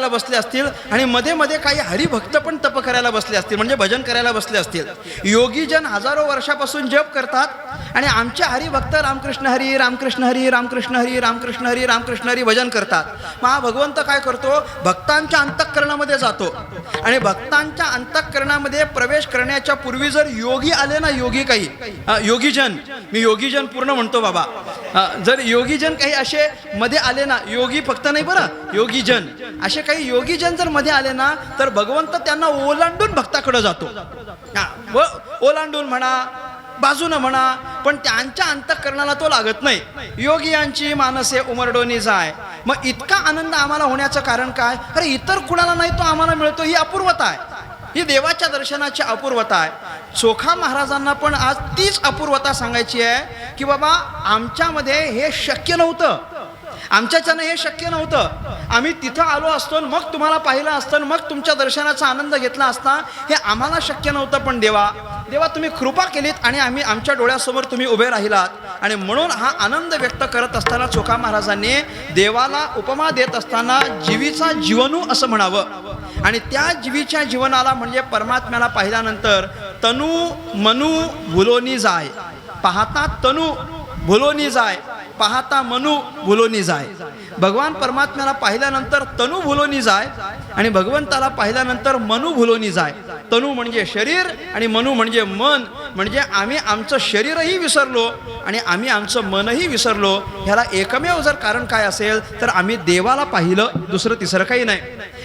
बसले असतील आणि मध्ये मध्ये काही हरिभक्त पण तप करायला बसले असतील म्हणजे भजन करायला बसले असतील योगीजन हजारो वर्षापासून जप करतात आणि आमचे हरिभक्त रामकृष्ण हरी रामकृष्ण हरी रामकृष्ण हरी रामकृष्ण हरी रामकृष्ण हरी भजन करतात मग हा भगवंत काय करतो भक्तांच्या अंतःकरणामध्ये जातो आणि भक्तांच्या अंतःकरणामध्ये प्रवेश करण्याच्या पूर्वी जर योगी आले ना योगी काही योगीजन मी योगीजन पूर्ण म्हणतो बाबा जर योगीजन काही असे मध्ये आले ना योगी फक्त नाही बरं योगीजन असे काही योगीजन जर मध्ये आले ना तर भगवंत त्यांना ओलांडून भक्ताकडे जातो व ओलांडून म्हणा बाजूनं म्हणा पण त्यांच्या अंतःकरणाला तो लागत नाही योगियांची मानसे उमरडोनी जाय मग इतका आनंद आम्हाला होण्याचं कारण काय अरे इतर कुणाला नाही तो आम्हाला मिळतो ही अपूर्वता आहे ही देवाच्या दर्शनाची अपूर्वता आहे चोखा महाराजांना पण आज तीच अपूर्वता सांगायची आहे की बाबा आमच्यामध्ये हे शक्य नव्हतं आमच्याच्यानं हे शक्य नव्हतं आम्ही तिथं आलो असतो मग तुम्हाला पाहिलं असतं मग तुमच्या दर्शनाचा आनंद घेतला असता हे आम्हाला शक्य नव्हतं पण देवा तुम्ही कृपा केलीत आणि आम्ही आमच्या डोळ्यासमोर तुम्ही उभे राहिलात आणि म्हणून हा आनंद व्यक्त करत असताना चोखा महाराजांनी देवाला उपमा देत असताना जीवीचा जीवनू असं म्हणावं आणि त्या जीवीच्या जीवनाला म्हणजे परमात्म्याला पाहिल्यानंतर तनु मनु भुलोनी जाय पाहता तनु भुलोनी जाय पाहता मनु भुलोनी जाय भगवान परमात्म्याला पाहिल्यानंतर तनु भुलोनी जाय आणि भगवंताला पाहिल्यानंतर मनु भुलोनी जाय तनु म्हणजे शरीर आणि मनु म्हणजे मन म्हणजे आम्ही आमचं शरीरही विसरलो आणि आम्ही आमचं मनही विसरलो ह्याला एकमेव जर कारण काय असेल तर आम्ही देवाला पाहिलं दुसरं तिसरं काही नाही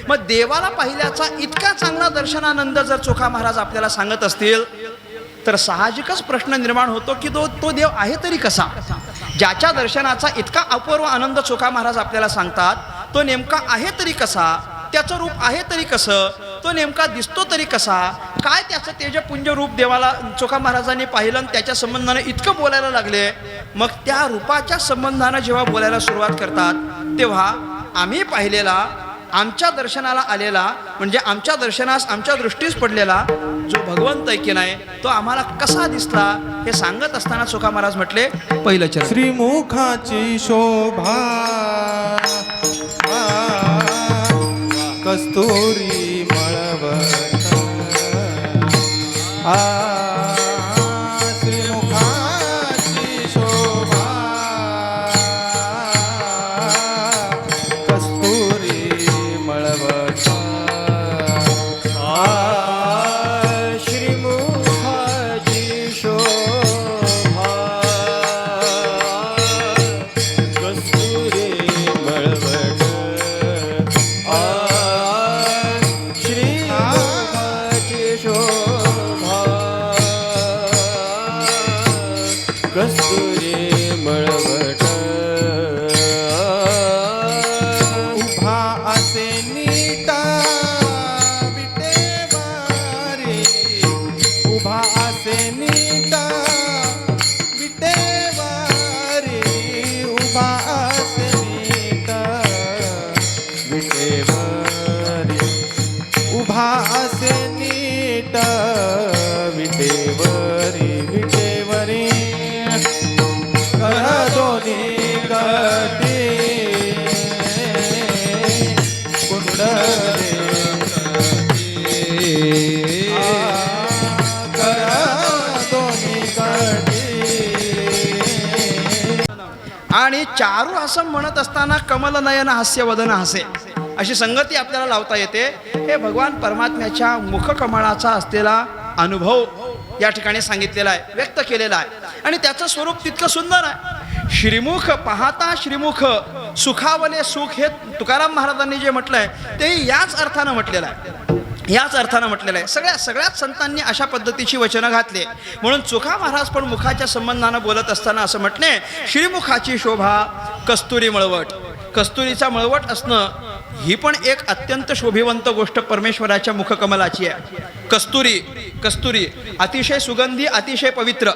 मग देवाला पाहिल्याचा इतका चांगला दर्शनानंद जर चोखा महाराज आपल्याला सांगत असतील तर साहजिकच प्रश्न निर्माण होतो की तो देव आहे तरी कसा ज्याच्या दर्शनाचा इतका अपूर्व आनंद चोखा महाराज आपल्याला सांगतात तो नेमका आहे तरी कसा त्याचं रूप आहे तरी कसं तो नेमका दिसतो तरी कसा काय त्याचं तेजपुंज रूप देवाला चोखा महाराजांनी पाहिलं आणि त्याच्या संबंधाने इतकं बोलायला लागले मग त्या रूपाच्या संबंधानं जेव्हा बोलायला सुरुवात करतात तेव्हा आम्ही पाहिलेला आमच्या दर्शनाला आलेला म्हणजे आमच्या दर्शनास आमच्या दृष्टीस पडलेला जो भगवंत आहे की नाही तो आम्हाला कसा दिसला हे सांगत असताना चोखा महाराज म्हटले पहिलं चरण श्रीमुखाची शोभा कस्तुरी मळवट श्रीमुखाची शोभा कस्तुरी मळवट श्रीमुखाची शोभा कस्तुरी मळवट श्रीमुखाची शोभा कस्तुरी मळवट उभा असे नीटा विटेवारी उभा असे नीटा विटेवारी उभा असे नीटा विटेवारी उभा असे नीटा विटेवरी विटेवरी कर दोन्ही कटी कुंडले आणि चारू असं म्हणत असताना कमलनयन हास्यवदन हसे, अशी संगती आपल्याला लावता येते. हे भगवान परमात्म्याच्या मुखकमळाचा असलेला अनुभव या ठिकाणी सांगितलेला आहे, व्यक्त केलेला आहे. आणि त्याचं स्वरूप तितकं सुंदर आहे. श्रीमुख पाहता श्रीमुख सुखावले सुख, हे तुकाराम महाराजांनी जे म्हटलंय ते याच अर्थानं म्हटलेलं आहे, याच अर्थानं म्हटलेलं आहे. सगळ्याच संतांनी अशा पद्धतीची वचनं घातली. म्हणून चोखा महाराज पण मुखाच्या संबंधानं बोलत असताना असं म्हटले, श्रीमुखाची शोभा कस्तुरी मळवट. कस्तुरीचा मळवट असणं ही पण एक अत्यंत शोभिवंत गोष्ट परमेश्वराच्या मुखकमलाची आहे. कस्तुरी, कस्तुरी अतिशय सुगंधी, अतिशय पवित्र,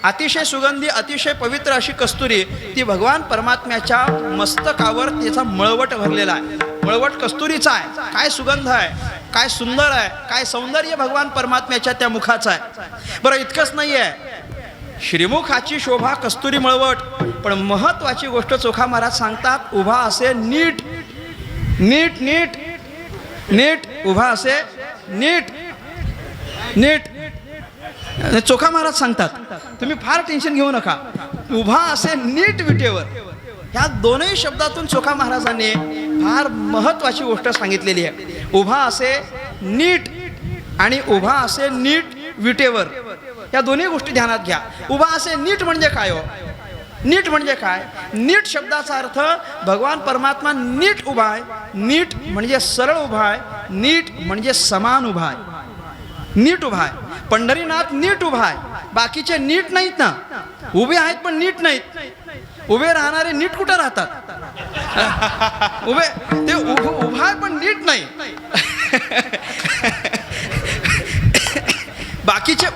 अतिशय सुगंधी, अतिशय पवित्र अशी कस्तुरी ती भगवान परमात्म्याच्या मस्तकावर त्याचा मळवट भरलेला आहे. मळवट कस्तुरीचा आहे. काय सुगंध आहे, काय सुंदर आहे, काय सौंदर्य भगवान परमात्म्याच्या त्या मुखाचं आहे. बरं, इतकंच नाही आहे, श्रीमुखाची शोभा कस्तुरी मळवट, पण महत्वाची गोष्ट चोखा महाराज सांगतात, उभा असे नीट नीट नीट नीट, उभा असे नीट नीट. चोखा महाराज सांगतात, तुम्ही फार टेन्शन घेऊ नका, उभा असे नीट विटेवर. ह्या दोनही शब्दातून चोखा महाराजांनी फार महत्वाची गोष्ट सांगितलेली आहे. उभा असे नीट आणि उभा असे नीट विटेवर, या दोन्ही गोष्टी ध्यानात घ्या. उभा असे नीट म्हणजे काय हो? नीट म्हणजे काय? नीट शब्दाचा अर्थ भगवान परमात्मा नीट उभा आहे. नीट म्हणजे सरळ उभा आहे, नीट म्हणजे समान उभा आहे, नीट उभा आहे. पंढरीनाथ नीट उभा आहे, बाकीचे नीट नाहीत ना, उभे आहेत पण नीट नाहीत. उभे राहणारे नीट कुठं राहतात? उभे ते उभा आहे पण नीट नाही.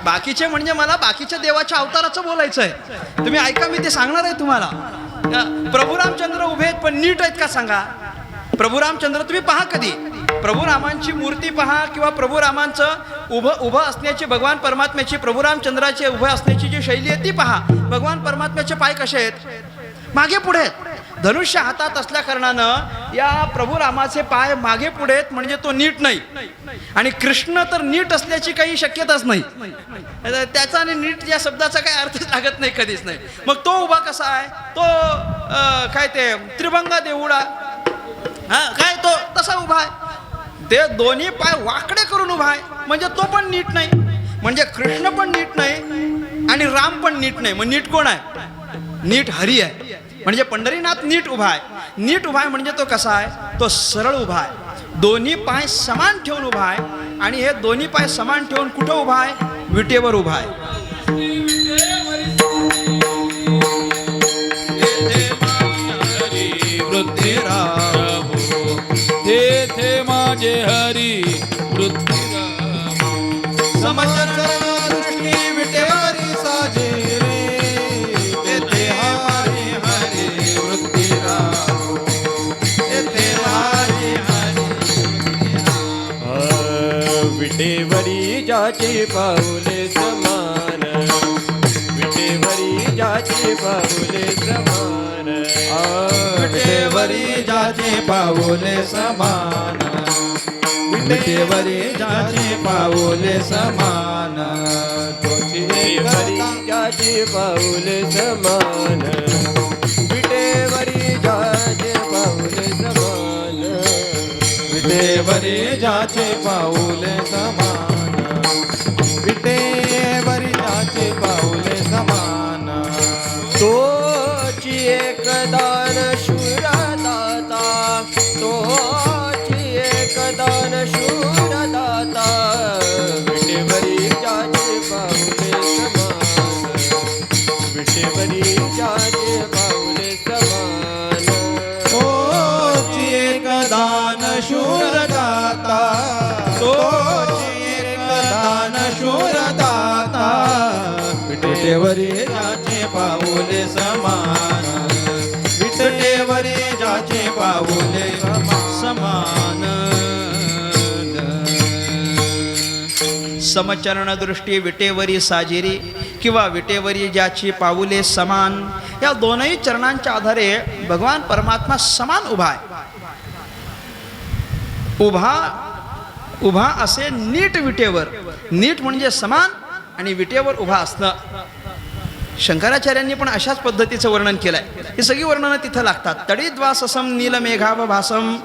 बाकीचे म्हणजे मला बाकीच्या देवाच्या अवताराचं बोलायचं आहे. तुम्ही ऐका, मी ते सांगणार आहे तुम्हाला. प्रभू रामचंद्र उभे आहेत पण नीट आहेत का सांगा? प्रभू रामचंद्र तुम्ही पहा, कधी प्रभू रामांची मूर्ती पहा किंवा प्रभू रामांचं उभं असण्याची, भगवान परमात्म्याची, प्रभू रामचंद्राचे उभं असण्याची जी शैली आहे ती पहा. भगवान परमात्म्याचे पाय कसे आहेत? मागे पुढे आहेत. धनुष्य हातात असल्या कारणानं या प्रभू रामाचे पाय मागे पुढे आहेत, म्हणजे तो नीट नाही. आणि कृष्ण तर नीट असल्याची काही शक्यताच नाही. त्याचा आणि नीट या शब्दाचा काही अर्थच लागत नाही, कधीच नाही. मग तो उभा कसा आहे? तो काय ते त्रिभंगा देऊळा, काय तो तसा उभा आहे. ते दोन्ही पाय वाकडे करून उभा आहे, म्हणजे तो पण नीट नाही. म्हणजे कृष्ण पण नीट नाही आणि राम पण नीट नाही. मग नीट कोण आहे? नीट हरी आहे. म्हणजे पंढरीनाथ नीट उभा आहे. नीट उभा आहे म्हणजे तो कसा आहे? तो सरळ उभा आहे, दोन्ही पाय समान ठेवून उभा आहे. आणि हे दोन्ही पाय समान ठेवून कुठं उभा आहे? विटेवर उभा आहे. तेथे माझे हरी वृत्ती समचरण दृष्टी विटेवरी साजे रे, तेथे हरी हरी वृत्ती राहो, तेथे हरी हरी. विटेवरी ज्याचे पाऊले समान, विटेवरी ज्याचे पाऊले समान, विटेवरी जाचे पाऊले समान, विटेवरी जाचे पाऊले समान. तोची विटेवरी ज्याचे पाऊले समान, विटेवरी ज्याचे पाऊले समान, विटेवरी जाचे पाऊले समान, विटेवरी जाचे पाऊले समान. तोची एक दान शूर दाता, तोची एक दान शूर दाता, विटेवरी ज्याचे पाऊले समान, विटेवरी ज्याचे पाऊले समान. तोची एक दान शूर दाता, तोची एक दान शूर दाता, विटेवरी जाचे पाऊले समान, विटेवरी जाचे पाऊले समान. समचरण दृष्टी विटेवरी साजेरी किंवा विटेवरी ज्याची पाऊले समान, या दोनही चरणांच्या आधारे भगवान परमात्मा समान उभा आहे. उभा असे नीट विटेवर. नीट म्हणजे समान आणि विटेवर उभा असणं. शंकराचार्यांनी पण अशाच पद्धतीचं वर्णन केलं आहे. ही सगळी वर्णनं तिथं लागतात. तडिद्वाससं नीलमेघावभासं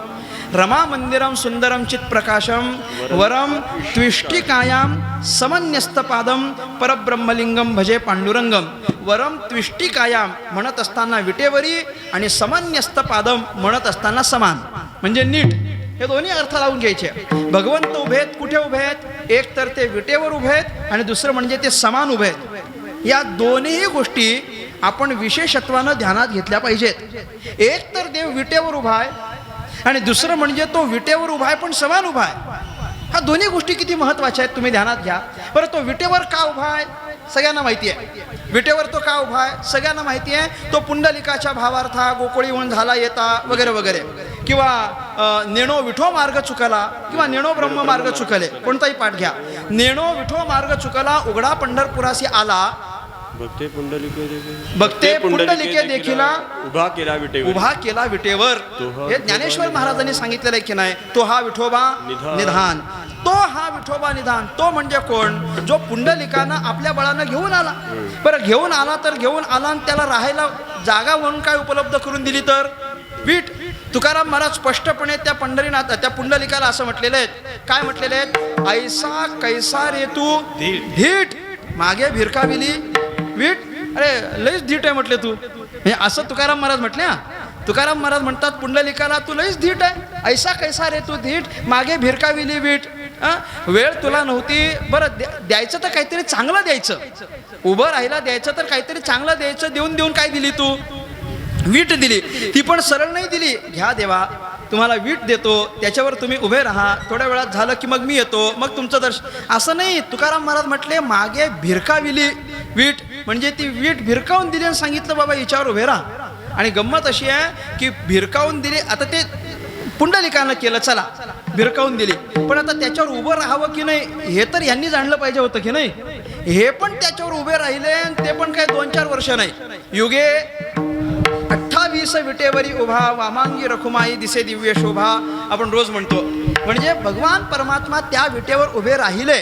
रमा मंदिरम सुंदरम चित्प्रकाशम वरम त्विष्टिकायाम समन्यस्तपादम परब्रह्मलिंगम भजे पांडुरंगम. वरम त्विष्टिकायाम म्हणत असताना विटेवरी आणि समन्यस्तपादम म्हणत असताना समान म्हणजे नीट, हे दोन्ही अर्थ लावून घ्यायचे. भगवंत उभे आहेत, कुठे उभे आहेत? एक तर ते विटेवर उभे आहेत आणि दुसरं म्हणजे ते समान उभे आहेत. या दोन्ही गोष्टी आपण विशेषत्वानं ध्यानात घेतल्या पाहिजेत. एक तर देव विटेवर उभा आहे आणि दुसरं म्हणजे तो विटेवर उभा आहे पण समान उभा आहे. ह्या दोन्ही गोष्टी किती महत्त्वाच्या आहेत तुम्ही ध्यानात घ्या. बरं, तो विटेवर का उभा आहे सगळ्यांना माहिती आहे. विटेवर तो का उभा आहे सगळ्यांना माहिती आहे. तो पुंडलिकाच्या भावार्था गोकुळी होऊन झाला येता वगैरे वगैरे, किंवा नेणो विठो मार्ग चुकला किंवा नेणो ब्रह्म मार्ग चुकले, कोणताही पाठ घ्या. नेणो विठो मार्ग चुकला उघडा पंढरपुरासी आला, भक्ते पुंडलिके देखिला उभा केला विटेवर. हे ज्ञानेश्वर महाराजांनी सांगितलेलं आहे की नाही. तो हा विठोबा निधान, तो हा विठोबा निधान. तो म्हणजे कोण? जो पुंडलिकानं आपल्या बळानं घेऊन आला. बरं, घेऊन आला तर घेऊन आला आणि त्याला राहायला जागा म्हणून काय उपलब्ध करून दिली तर वीट. तुकाराम महाराज स्पष्टपणे त्या पंढरीनाथ त्या पुंडलिकाला असं म्हटलेलं आहे. काय म्हटलेले आहेत? ऐसा कैसा रे तू धीट, मागे भिरकाविली वीट. अरे लईच धीट आहे म्हटले तू, हे असं तुकाराम महाराज म्हटले. तुकाराम महाराज म्हणतात पुंडलिकाला तू लईच धीट आहे. ऐसा कैसा रे तू धीट, मागे भिरकाविली वीट. वेळ तुला नव्हती. बरं, द्यायचं तर काहीतरी चांगलं द्यायचं. उभं राहिला द्यायचं तर काहीतरी चांगलं द्यायचं. देऊन देऊन काय दिली तू? वीट दिली. ती पण सरळ नाही दिली. घ्या देवा, तुम्हाला वीट देतो, त्याच्यावर तुम्ही उभे राहा, थोड्या वेळात झालं की मग मी येतो, मग तुमचं दर्शन. असं नाही. तुकाराम महाराज म्हटले मागे भिरकाविली वीट, म्हणजे ती वीट भिरकावून दिली आणि सांगितलं बाबा हिच्यावर उभे राहा. आणि गंमत अशी आहे की भिरकावून दिली. आता ते पुंडलिकानं केलं, चला भिरकावून दिली, पण आता त्याच्यावर उभं राहावं की नाही हे तर यांनी जाणलं पाहिजे होतं की नाही. हे पण त्याच्यावर उभे राहिले आणि ते पण काय 2-4 वर्ष नाही. युगे 28 विटेवरी उभा, वामांगी रखुमाई दिसे दिव्य शोभा आपण रोज म्हणतो. म्हणजे भगवान परमात्मा त्या विटेवर उभे राहिले.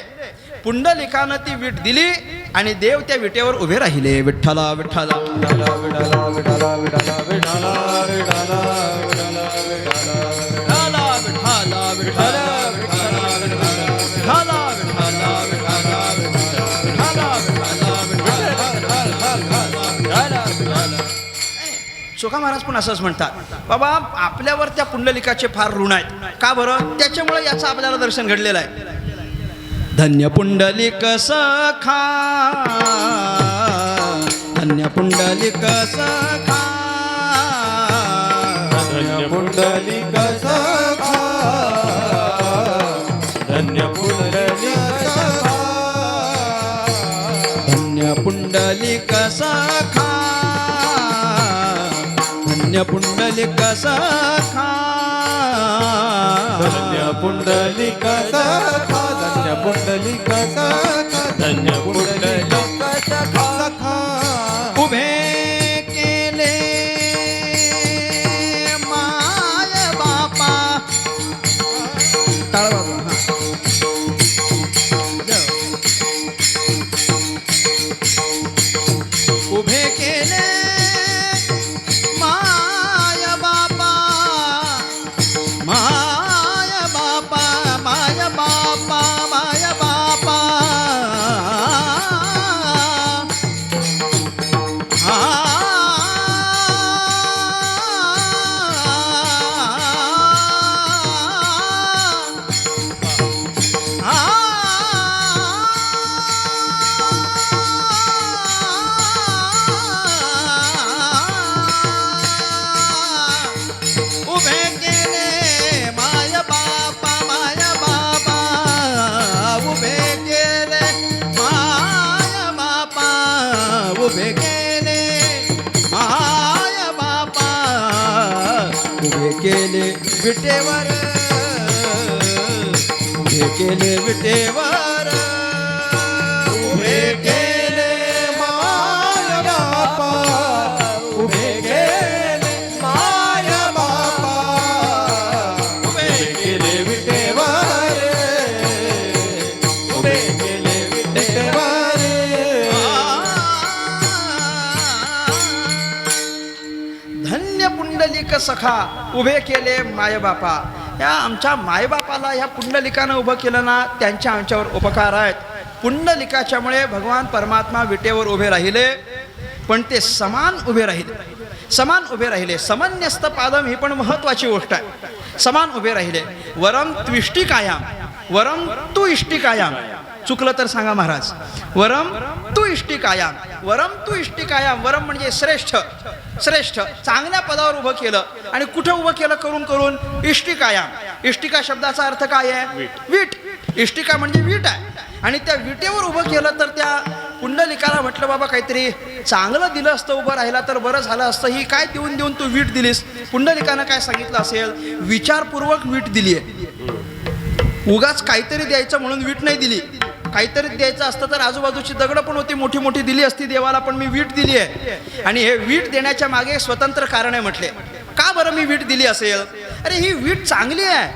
पुंडलिकानं ती विट दिली आणि देव त्या विटेवर उभे राहिले. विठ्ठला विठ्ठला विठ्ठला विठ्ठला विठ्ठला विठ्ठला विठ्ठला चोखा महाराज पण असंच म्हणतात. बाबा, आपल्यावर त्या पुंडलिकाचे फार ऋण आहेत. का बरं? त्याच्यामुळे याचं आपल्याला दर्शन घडलेलं आहे. धन्य पुंडलिक सखा, धन्य पुंडलिक सखा, धन्य पुंडलिक सखा, धन्य पुंडलिक सखा, धन्य पुंडलिक सखा, धन्य पुंडलिक सखा, धन्य पुंडलिक सखा, धन्य पुंडलिक सखा, धन्य पुंडलिक सखा. उभे केले माय बापा. टाळ बाबा. उभे केले माय बापा, माय बापा, माय बापा, माय बापा. उभे केले माय बापा, माय बापा. उभे केले माय बापा, उभे केले माय बापा. उभे केले विटेवर, उभे केले विटेवर. उभे केले माय बापा, उभे केले माय बापा, उभे केले विटेवर, उभे केले विटेवर. पुंडलिक सखा उभे केले मायबापा. या आमच्या मायबापाला ह्या पुंडलिकानं उभं केलं ना, त्यांच्या आमच्यावर उपकार आहेत. पुंडलिकाच्यामुळे भगवान परमात्मा विटेवर उभे राहिले, पण ते समान उभे राहिले. समन्यस्त पादम ही पण महत्वाची गोष्ट आहे. समान उभे राहिले. वरम त्विष्टिकायाम, वरम तू इष्टिकायाम. चुकलं तर सांगा महाराज. वरम तू इष्टिकायाम, वरम तू इष्टिकायाम. वरम म्हणजे श्रेष्ठ, चांगल्या पदावर उभं केलं. आणि कुठं उभं केलं? करून इष्टिकायाम. इष्टिका शब्दाचा अर्थ काय आहे? वीट. इष्टिका म्हणजे वीट आहे. आणि त्या विटेवर उभं केलं तर त्या पुंडलिकाला म्हटलं, बाबा काहीतरी चांगलं दिलं असतं, उभं राहिला तर बरं झालं असतं. ही काय देऊन तू वीट दिलीस? पुंडलिकानं काय सांगितलं असेल? विचारपूर्वक वीट दिली आहे. उगाच काहीतरी द्यायचं म्हणून वीट नाही दिली. काहीतरी द्यायचं असतं तर आजूबाजूची दगडं पण होती, मोठी दिली असती देवाला, पण मी वीट दिली आहे. आणि हे वीट देण्याच्या मागे स्वतंत्र कारण आहे. म्हटले का बरं मी वीट दिली असेल? अरे ही वीट चांगली आहे,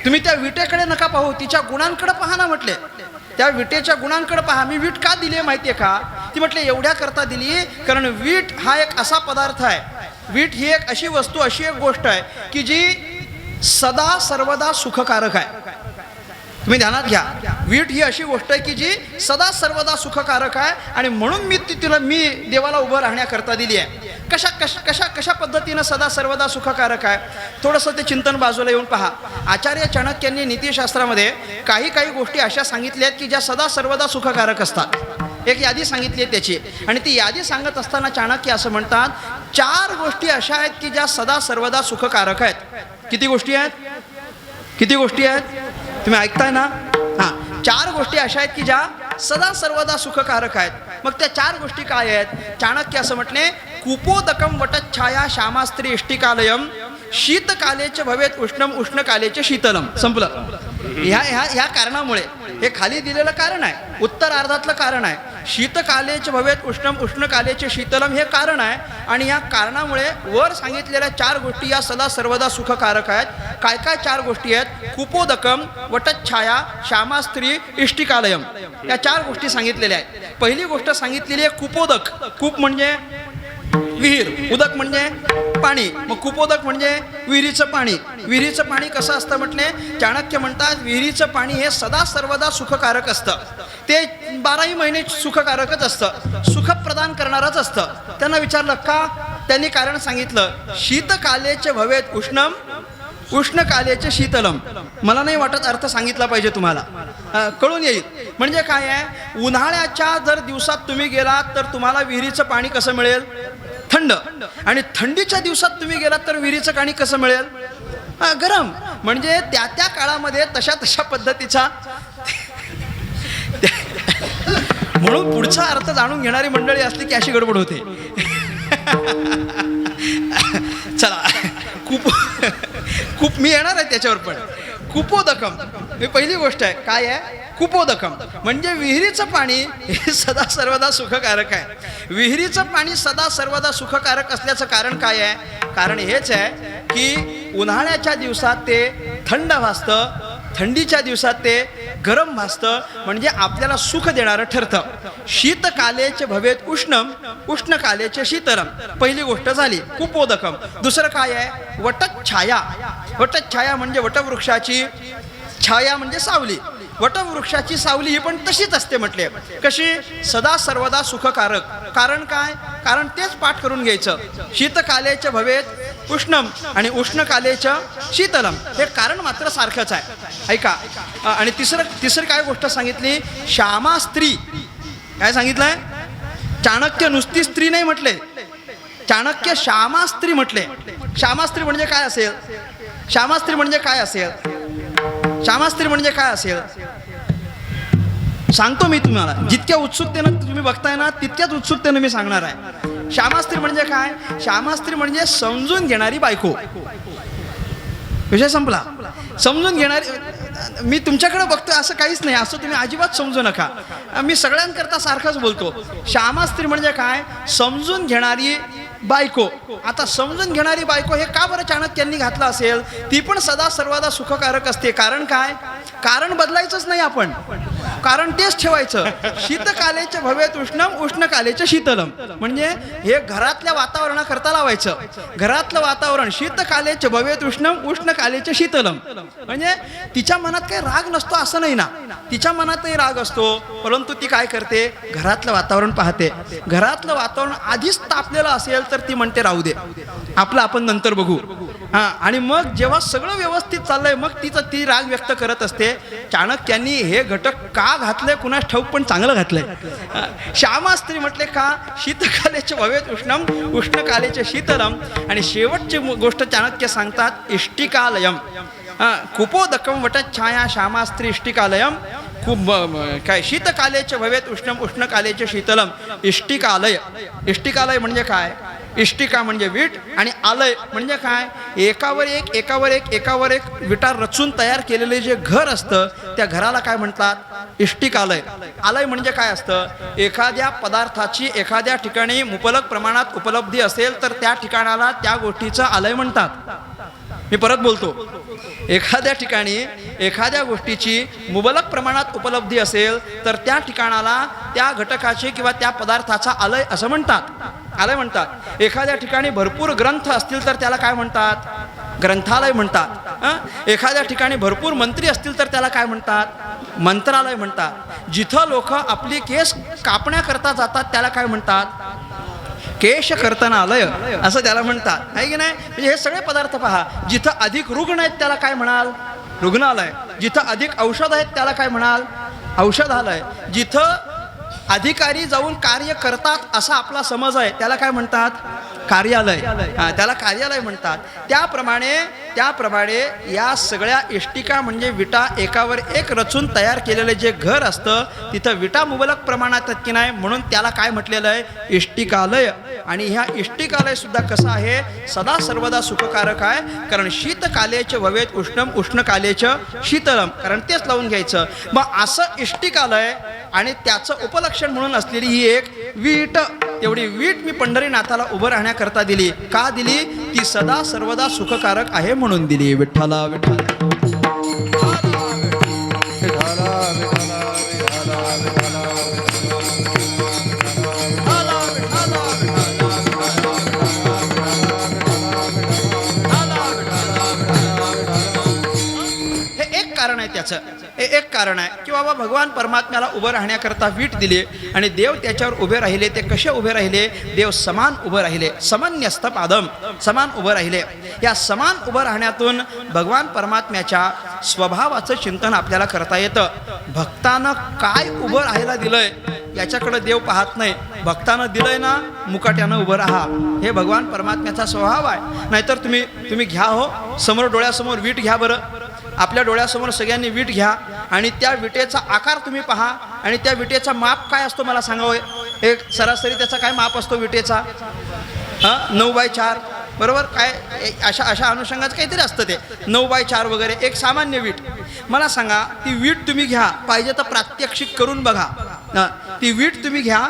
तुम्ही त्या विटेकडे नका पाहू, तिच्या गुणांकडे पहा ना. म्हटले त्या विटेच्या गुणांकडे पहा. मी वीट का दिली आहे माहिती आहे का? ती म्हटले एवढ्या करता दिली कारण वीट हा एक असा पदार्थ आहे, वीट ही एक अशी वस्तू, अशी एक गोष्ट आहे की जी सदा सर्वदा सुखकारक आहे. तुम्ही ध्यानात घ्या, वीट ही अशी गोष्ट आहे की जी सदा सर्वदा सुखकारक आहे. आणि म्हणून मी देवाला उभं राहण्याकरता दिली आहे. कशा पद्धतीनं सदा सर्वदा सुखकारक आहे? थोडंसं ते चिंतन बाजूला येऊन पहा. आचार्य चाणक्यांनी नीतिशास्त्रामध्ये काही गोष्टी अशा सांगितल्या आहेत की ज्या सदा सर्वदा सुखकारक असतात. एक यादी सांगितली आहे त्याची, आणि ती यादी सांगत असताना चाणक्य असं म्हणतात, 4 गोष्टी अशा आहेत की ज्या सदा सर्वदा सुखकारक आहेत. किती गोष्टी आहेत? तुम्ही ऐकताय ना? हां, 4 गोष्टी अशा आहेत की ज्या सदा सर्वदा सुखकारक आहेत. मग त्या 4 गोष्टी काय आहेत? चाणक्य असं म्हटले, कुपोदकम वटच्छाया श्यामास्त्री इष्टिकालयम शीतकालेच भवेत उष्णम उष्णकालेच शीतलम. संपलं. ह्या कारणामुळे, हे खाली दिलेलं कारण आहे, उत्तरार्धातलं कारण आहे. शीतकालेच भवेत उष्णम उष्णकालेच शीतलम हे कारण आहे. आणि या कारणामुळे वर सांगितलेल्या 4 गोष्टी या सदा सर्वदा सुखकारक आहेत. काय 4 गोष्टी आहेत? कुपोदकम वटच्छाया श्यामास्त्री इष्टिकालयम. या 4 गोष्टी सांगितलेल्या आहेत. पहिली गोष्ट सांगितलेली आहे कुपोदक. कूप म्हणजे विहीर, उदक म्हणजे पाणी. मग कुपोदक म्हणजे विहिरीचं पाणी. विहिरीचं पाणी कसं असतं म्हटले? चाणक्य म्हणतात विहिरीचं पाणी हे सदा सर्वदा सुखकारक असतं. ते 12ही महिने सुखकारकच असतं, सुख प्रदान करणारच असतं. त्यांना विचारलं का? त्यांनी कारण सांगितलं, शीतकालेचे भवेत उष्णम उष्णकालेचे शीतलम. मला नाही वाटत अर्थ सांगितला पाहिजे तुम्हाला, कळून येईल. म्हणजे काय आहे? उन्हाळ्याच्या जर दिवसात तुम्ही गेलात तर तुम्हाला विहिरीचं पाणी कसं मिळेल? थंड. आणि थंडीच्या दिवसात तुम्ही गेलात तर विहिरीचं पाणी कसं मिळेल? गरम. म्हणजे त्या काळामध्ये तशा पद्धतीचा म्हणून पुढचा अर्थ जाणून घेणारी मंडळी असली की अशी गडबड होते. चला, खूप मी येणार आहे त्याच्यावर. पण कुपोदकम ही पहिली गोष्ट आहे. काय आहे? कुपोदकम म्हणजे विहिरीचं पाणी हे सदा सर्वदा सुखकारक आहे. विहिरीचं पाणी सदा सर्वदा सुखकारक असल्याचं कारण काय आहे? कारण हेच आहे की उन्हाळ्याच्या दिवसात ते थंड भासतं, थंडीच्या दिवसात ते गरम भासतं, म्हणजे आपल्याला सुख देणारं ठरतं. शीतकालेचे भवेत उष्णम उष्णकालेचे शीतलम. पहिली गोष्ट झाली कुपोदकम. दुसरं काय आहे? वटच्छाया. वटच्छाया म्हणजे वटवृक्षाची छाया म्हणजे सावली. वटवृक्षाची सावली ही पण तशीच असते म्हटले. कशी? सदा सर्वदा सुखकारक. कारण काय? कारण तेच पाठ करून घ्यायचं. शीतकालेचे भवेत उष्णम आणि उष्णकालेचं शीतलम. हे कारण मात्र सारखंच आहे. ऐका. आणि तिसरं काय गोष्ट सांगितली? श्यामा स्त्री. काय सांगितलंय? चाणक्य नुसती स्त्री नाही म्हटले, चाणक्य श्यामा स्त्री म्हटले. श्यामा स्त्री म्हणजे काय असेल? श्यामास्त्री म्हणजे काय असेल? श्यामास्त्री म्हणजे काय असेल सांगतो मी तुम्हाला. जितक्या उत्सुकतेनं तुम्ही बघताय ना तितक्याच उत्सुकतेनं मी सांगणार आहे. श्यामास्त्री म्हणजे काय? श्यामास्त्री म्हणजे समजून घेणारी बायको. विषय संपला. समजून घेणारी. मी तुमच्याकडे बघतोय असं काहीच नाही, असं तुम्ही अजिबात समजू नका. मी सगळ्यांकरता सारखंच बोलतो. श्यामास्त्री म्हणजे काय? समजून घेणारी बायको. आता समजून घेणारी बायको हे का बरं चाणक्यांनी घातलं असेल? ती पण सदा सर्वदा सुखकारक असते. कारण काय? कारण बदलायचंच नाही आपण. कारण तेच ठेवायचं. शीतकालेचे भवेत उष्णम उष्णकालेचे शीतलम, म्हणजे हे घरातल्या वातावरणाकरता लावायचं. घरातलं वातावरण शीतकालेचे भवेत उष्णम उष्णकालेचे शीतलम, म्हणजे तिच्या मनात काही राग नसतो असं नाही ना, तिच्या मनातही राग असतो, परंतु ती काय करते, घरातलं वातावरण पाहते. घरातलं वातावरण आधीच तापलेलं असेल तर ती म्हणते राहू दे, आपलं आपण नंतर बघू. हां, आणि मग जेव्हा सगळं व्यवस्थित चाललंय मग ती राग व्यक्त करत असते. चाणक्यांनी हे घटक का घातले कुणास ठाऊक, पण चांगलं घातलंय. श्यामास्त्री म्हटले का, शीतकालेचे भवेत उष्णम उष्णकालेचे शीतलम. आणि शेवटची गोष्ट चाणक्य सांगतात इष्टिकालयम. कुपोदकम वटच्छाया श्यामास्त्री इष्टिकालयम. खूप काय, शीतकालेचे भवेत उष्णम उष्णकालेचे शीतलम. इष्टिकालय, इष्टिकालय म्हणजे काय, इष्टिका म्हणजे वीट आणि आलय म्हणजे काय, एकावर एक एकावर एक एकावर एक विटा रचून तयार केलेले जे घर असतं त्या घराला काय म्हणतात, इष्टिकालय. आलय म्हणजे काय असतं, एखाद्या पदार्थाची एखाद्या ठिकाणी मुबलक प्रमाणात उपलब्धी असेल तर त्या ठिकाणाला त्या गोष्टीचं आलय म्हणतात. मी परत बोलतो, एखाद्या ठिकाणी एखाद्या गोष्टीची मुबलक प्रमाणात उपलब्धी असेल तर त्या ठिकाणाला त्या घटकाचे किंवा त्या पदार्थाचा आलय असं म्हणतात, आलय म्हणतात. एखाद्या ठिकाणी भरपूर ग्रंथ असतील तर त्याला काय म्हणतात, ग्रंथालय म्हणतात. एखाद्या ठिकाणी भरपूर मंत्री असतील तर त्याला काय म्हणतात, मंत्रालय म्हणतात. जिथं लोक आपली केस कापण्याकरता जातात त्याला काय म्हणतात, केश कर्तनालय असं त्याला म्हणतात, आहे की नाही. म्हणजे हे सगळे पदार्थ पहा. जिथं अधिक रुग्ण आहेत त्याला काय म्हणाल, रुग्णालय. जिथं अधिक औषध आहेत त्याला काय म्हणाल, औषधालय. जिथं अधिकारी जाऊन कार्य करतात असा आपला समज आहे त्याला काय म्हणतात, कार्यालय. त्याला कार्यालय म्हणतात. त्याप्रमाणे या सगळ्या इष्टिका म्हणजे विटा एकावर एक रचून तयार केलेलं जे घर असतं तिथं विटा मुबलक प्रमाणात आहेत की नाही, म्हणून त्याला काय म्हटलेलं आहे, इष्टिकालय. आणि ह्या इष्टिकालय सुद्धा कसं आहे, सदा सर्वदा सुखकारक आहे. कारण शीतकालेचे भवेत उष्णम उष्णकालेचं शीतलम, कारण तेच लावून घ्यायचं. मग असं इष्टिकालय आणि त्याचं उपलक्षण म्हणून असलेली ही एक वीट, तेवढी वीट मी पंढरीनाथाला उभं राहण्याकरता दिली. का दिली, ती सदा सर्वदा सुखकारक आहे म्हणून दिली. विठ्ठला विठ्ठला. कारण आहे त्याचं, हे एक कारण आहे की बाबा भगवान परमात्म्याला उभं राहण्याकरता वीट दिली आणि देव त्याच्यावर उभे राहिले. ते कसे उभे राहिले, देव समान उभं राहिले, समन्यस्त पादम, समान उभं राहिले. या समान उभं राहण्यातून भगवान परमात्म्याच्या स्वभावाचं चिंतन आपल्याला करता येतं. भक्तानं काय उभं राहायला दिलंय याच्याकडे देव पाहत नाही. भक्तानं दिलंय ना, मुकाट्यानं उभं राहा, हे भगवान परमात्म्याचा स्वभाव आहे. नाहीतर तुम्ही घ्या हो, समोर डोळ्यासमोर वीट घ्या बरं, आपल्या डोळ्यासमोर सगळ्यांनी वीट घ्या आणि त्या विटेचा आकार तुम्ही पहा आणि त्या विटेचा माप काय असतो मला सांगावं. एक सरासरी त्याचा काय माप असतो विटेचा, 9x4 बरोबर, काय अशा अनुषंगाचं काहीतरी असतं ते 9x4 वगैरे, एक सामान्य वीट. मला सांगा, ती वीट तुम्ही घ्या, पाहिजे तर प्रात्यक्षिक करून बघा. ती वीट तुम्ही घ्या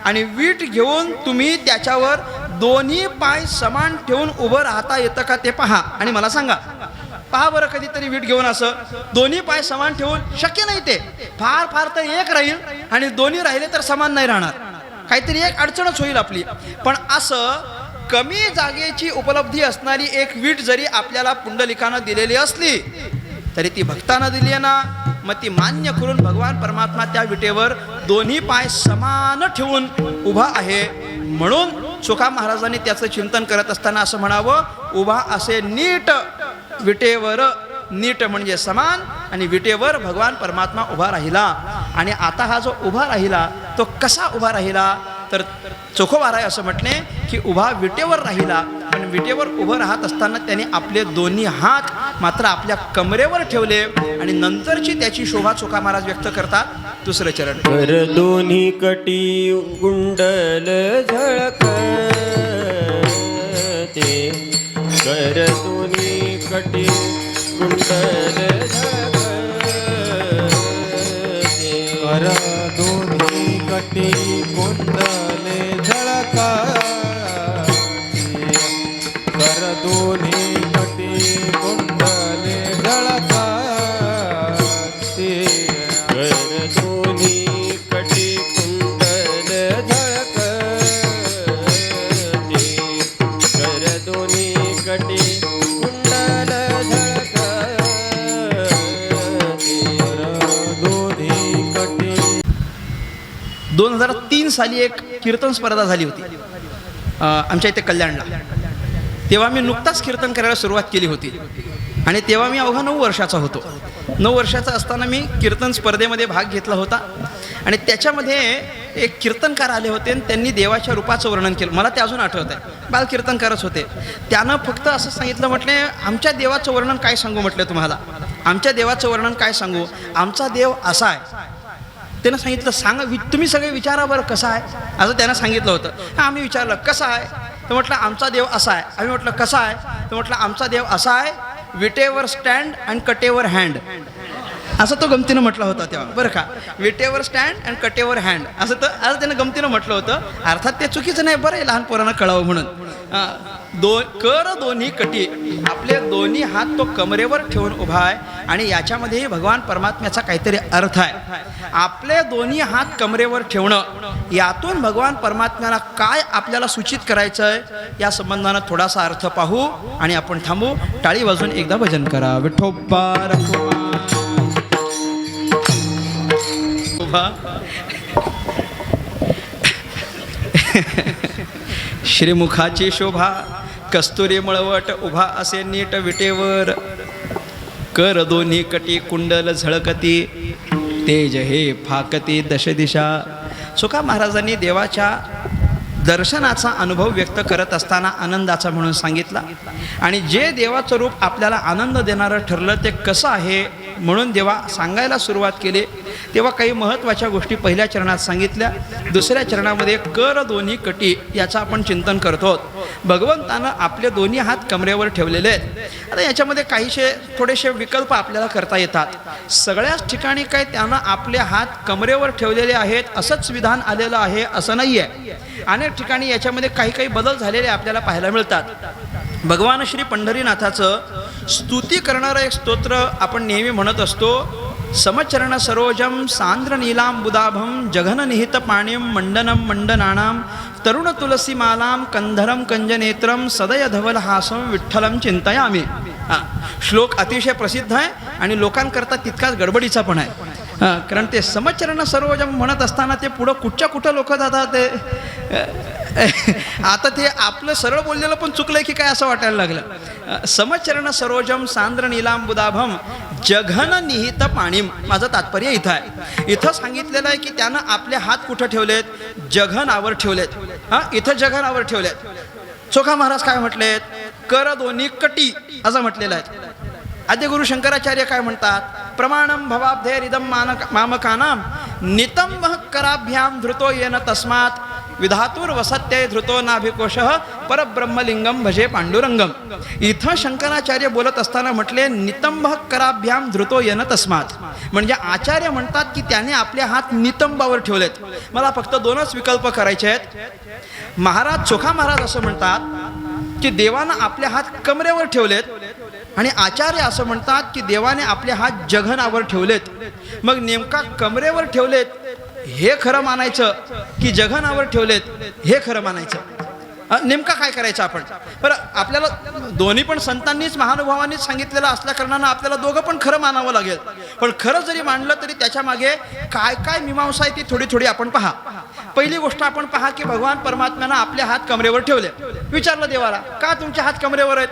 आणि वीट घेऊन तुम्ही त्याच्यावर दोन्ही पाय समान ठेवून उभं राहता येतं का ते पहा आणि मला सांगा. पहा बरं कधीतरी वीट घेऊन असं दोन्ही पाय समान ठेवून, शक्य नाही ते. फार तर एक राहील आणि दोन्ही राहिले तर समान नाही राहणार, काहीतरी एक अडचणच होईल आपली. पण असं कमी जागेची उपलब्धी असणारी एक वीट जरी आपल्याला पुंडलिकानं दिलेली असली तरी ती भक्तानं दिली आहे ना, मग ती मान्य करून भगवान परमात्मा त्या विटेवर दोन्ही पाय समान ठेवून उभा आहे. म्हणून सुखा महाराजांनी त्याचं चिंतन करत असताना असं म्हणावं, उभा असे नीट विटेवर. नीट म्हणजे समान, आणि विटेवर भगवान परमात्मा उभा राहिला. आणि आता हा जो उभा राहिला तो कसा उभा राहिला, तर चोखोबाराय असं म्हटले की उभा विटेवर राहिला. पण विटेवर उभं राहत असताना त्याने आपले दोन्ही हात मात्र आपल्या कमरेवर ठेवले आणि नंतरची त्याची शोभा चोखा महाराज व्यक्त करतात. दुसरं चरण. कर दोन्ही कटी कुंडल झळकते, कर दोन्ही कटी कुंडल झळकते, कर दोन्ही कटी कुंडले झळकाते, कर दोन्ही कटी कुंडले झळकाते, कर साली एक कीर्तन स्पर्धा झाली होती आमच्या इथे कल्याणला. तेव्हा मी नुकताच कीर्तन करायला सुरुवात केली होती आणि तेव्हा मी अवघा 9 वर्षाचा होतो. 9 वर्षाचा असताना मी कीर्तन स्पर्धेमध्ये भाग घेतला होता आणि त्याच्यामध्ये एक कीर्तनकार आले होते आणि त्यांनी देवाच्या रूपाचं वर्णन केलं. मला ते अजून आठवत आहे. बाल कीर्तनकारच होते. त्यानं फक्त असं सांगितलं, म्हटले आमच्या देवाचं वर्णन काय सांगू, म्हटलं तुम्हाला आमच्या देवाचं वर्णन काय सांगू, आमचा देव असा आहे. त्यानं सांगितलं सांगा, तुम्ही सगळे विचारा बरं कसा आहे, असं त्यानं सांगितलं होतं. हां, आम्ही विचारलं कसा आहे, तर म्हटलं आमचा देव असा आहे. आम्ही म्हटलं कसा आहे, तर म्हटलं आमचा देव असा आहे, विटेवर स्टँड अँड कटेवर हँड, असं तो गमतीनं म्हटलं होतं तेव्हा, बरं का. विटेवर स्टँड अँड कटेवर हँड असं त्यानं गमतीनं म्हटलं होतं. अर्थात ते चुकीचं नाही, बरं आहे लहान पोरांना कळावं म्हणून. कर दोन्ही कटी, आपले दोन्ही हात तो कमरेवर ठेवून उभा आहे आणि याच्यामध्येही भगवान परमात्म्याचा काहीतरी अर्थ आहे. आपले दोन्ही हात कमरेवर ठेवणं, यातून भगवान परमात्म्याला काय आपल्याला सूचित करायचं आहे या संबंधानं थोडासा अर्थ पाहू आणि आपण थांबू. टाळी वाजून एकदा भजन करा. विठोबा श्रीमुखाची शोभा, कस्तुरी मळवट उभा असे नीट विटेवर, कर दोन्ही कटी कुंडल झळकती, तेज हे फाकती दशदिशा. सुखा महाराजांनी देवाच्या दर्शनाचा अनुभव व्यक्त करत असताना आनंदाचा म्हणून सांगितला आणि जे देवाचं रूप आपल्याला आनंद देणारं ठरलं ते कसं आहे म्हणून देवा सांगायला सुरुवात केली. तेव्हा काही महत्त्वाच्या गोष्टी पहिल्या चरणात सांगितल्या. दुसऱ्या चरणामध्ये कर दोन्ही कटी याचं आपण चिंतन करतो. भगवंतानं आपले दोन्ही हात कमरेवर ठेवलेले आहेत. आता याच्यामध्ये काहीशे थोडेसे विकल्प आपल्याला करता येतात. सगळ्याच ठिकाणी काय त्यानं आपले हात कमरेवर ठेवलेले आहेत असंच विधान आलेलं आहे असं नाही आहे. अनेक ठिकाणी याच्यामध्ये काही बदल झालेले आपल्याला पाहायला मिळतात. भगवान श्री पंढरीनाथाचं स्तुती करणारं एक स्तोत्र आपण नेहमी म्हणत असतो. समचरण सरोजम सांद्र नीलांबुदाभम जघन निहित पाणीम मंडनम मंडनानाम तरुण तुलसी मालाम कंधरम कंजनेत्रम सदय धवलहासम विठ्ठलम चिंतयामी. श्लोक अतिशय प्रसिद्ध आहे आणि लोकांकरता तितकाच गडबडीचा पण आहे. कारण ते समचरण सरोजम म्हणत असताना ते पुढं कुठं लोक जातात ते आता ते आपलं सरळ बोललेलं पण चुकलंय की काय असं वाटायला लागलं. समचरण सरोजम सांद्र नीलांबुदाभम जघन निहित पाणीम. माझं तात्पर्य इथं आहे. इथं सांगितलेलं आहे की त्यानं आपले हात कुठं ठेवलेत, जघनावर ठेवलेत. इथं जघनावर ठेवलेत. चोखा महाराज काय म्हटलेत, कर दोन्ही कटी असं म्हटलेलं आहे. आद्यगुरु शंकराचार्य काय म्हणतात, प्रमाणम भवाब्धेरिदम मामकानाम नितंब कराभ्याम धृतो येन तस्मात् विधातुर वसत्य धृतो नाभिकोशः परब्रह्मलिंगम भजे पांडुरंगम. इथं शंकराचार्य बोलत असताना म्हटले नितंब कराभ्याम धृतो येन तस्मात्, म्हणजे आचार्य म्हणतात की त्याने आपले हात नितंबावर ठेवलेत. मला फक्त 2च विकल्प करायचे आहेत. महाराज चोखा महाराज असं म्हणतात की देवानं आपले हात कमरेवर ठेवलेत आणि आचार्य असं म्हणतात की देवाने आपले हात जघनावर ठेवलेत. मग नेमका कमरेवर ठेवलेत हे खरं मानायचं की जघनावर ठेवलेत हे खरं मानायचं, नेमका काय करायचं आपण? बरं, आपल्याला दोन्ही पण संतांनीच महानुभावांनीच सांगितलेलं असल्या कारणानं आपल्याला दोघं पण खरं मानावं लागेल. पण खरं जरी मानलं तरी त्याच्या मागे काय मीमांसा आहे ती थोडी आपण पहा. पहिली गोष्ट आपण पहा की भगवान परमात्म्यानं आपले हात कमरेवर ठेवले. विचारलं देवाला, का तुमचे हात कमरेवर आहेत,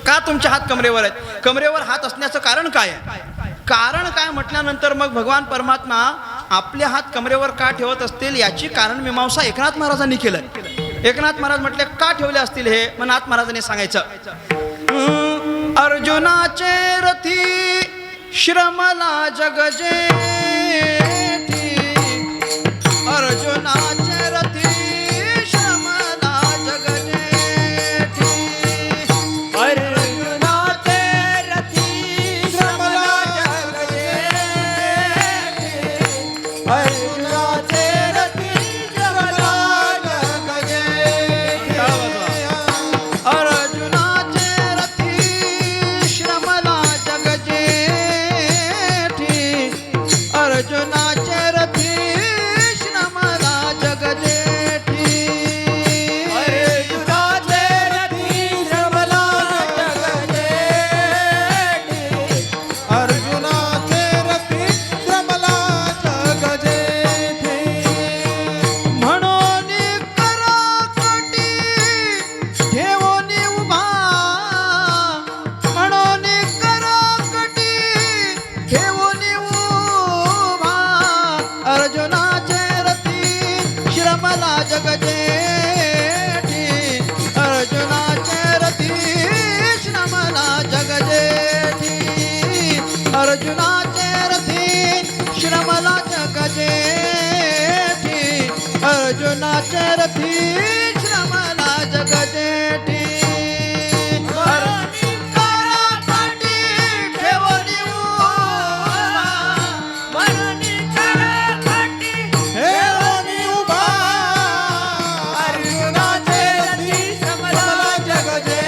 का तुमचे हात कमरेवर आहेत? कमरेवर हात असण्याचं कारण काय आहे? कारण काय म्हटल्यानंतर मग भगवान परमात्मा आपले हात कमरेवर का ठेवत असतील याची कारण मीमांसा एकनाथ महाराजांनी केलं. एकनाथ महाराज म्हटले का ठेवले असतील हे? मग नाथ महाराजांनी सांगायचं, अर्जुनाचे रथी श्रमला जग जेठी, अर्जुनाचे रथी श्रमला जग जेठी, अर्जुनाचे रथी श्रमला जग जेठी, अर्जुनाचे रथी श्रमला जग जेठी, अर्जुनाचे रथी श्रमला जग जेठी, अर्जुनाचे रथी श्रमला जग रथी श्रमला जगजेठी मरोनी कराकाठी ठेवली उभा. मरोनी कराकाठी ठेवणी उभा अर्जुनाचे रथी श्रमला जगजेठी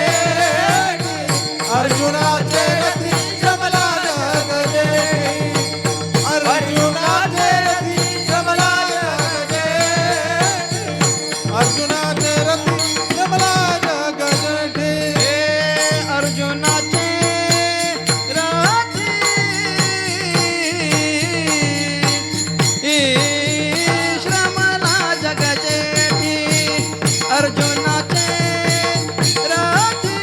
अर्जुनाचे रथी श्रमला जगजेठी अर्जुनाचे रथी श्रमला जगजेठी अर्जुनाचे रथी श्रमला जगजेठी अर्जुनाचे रथी श्रमला जगजेठी अर्जुनाचे रथी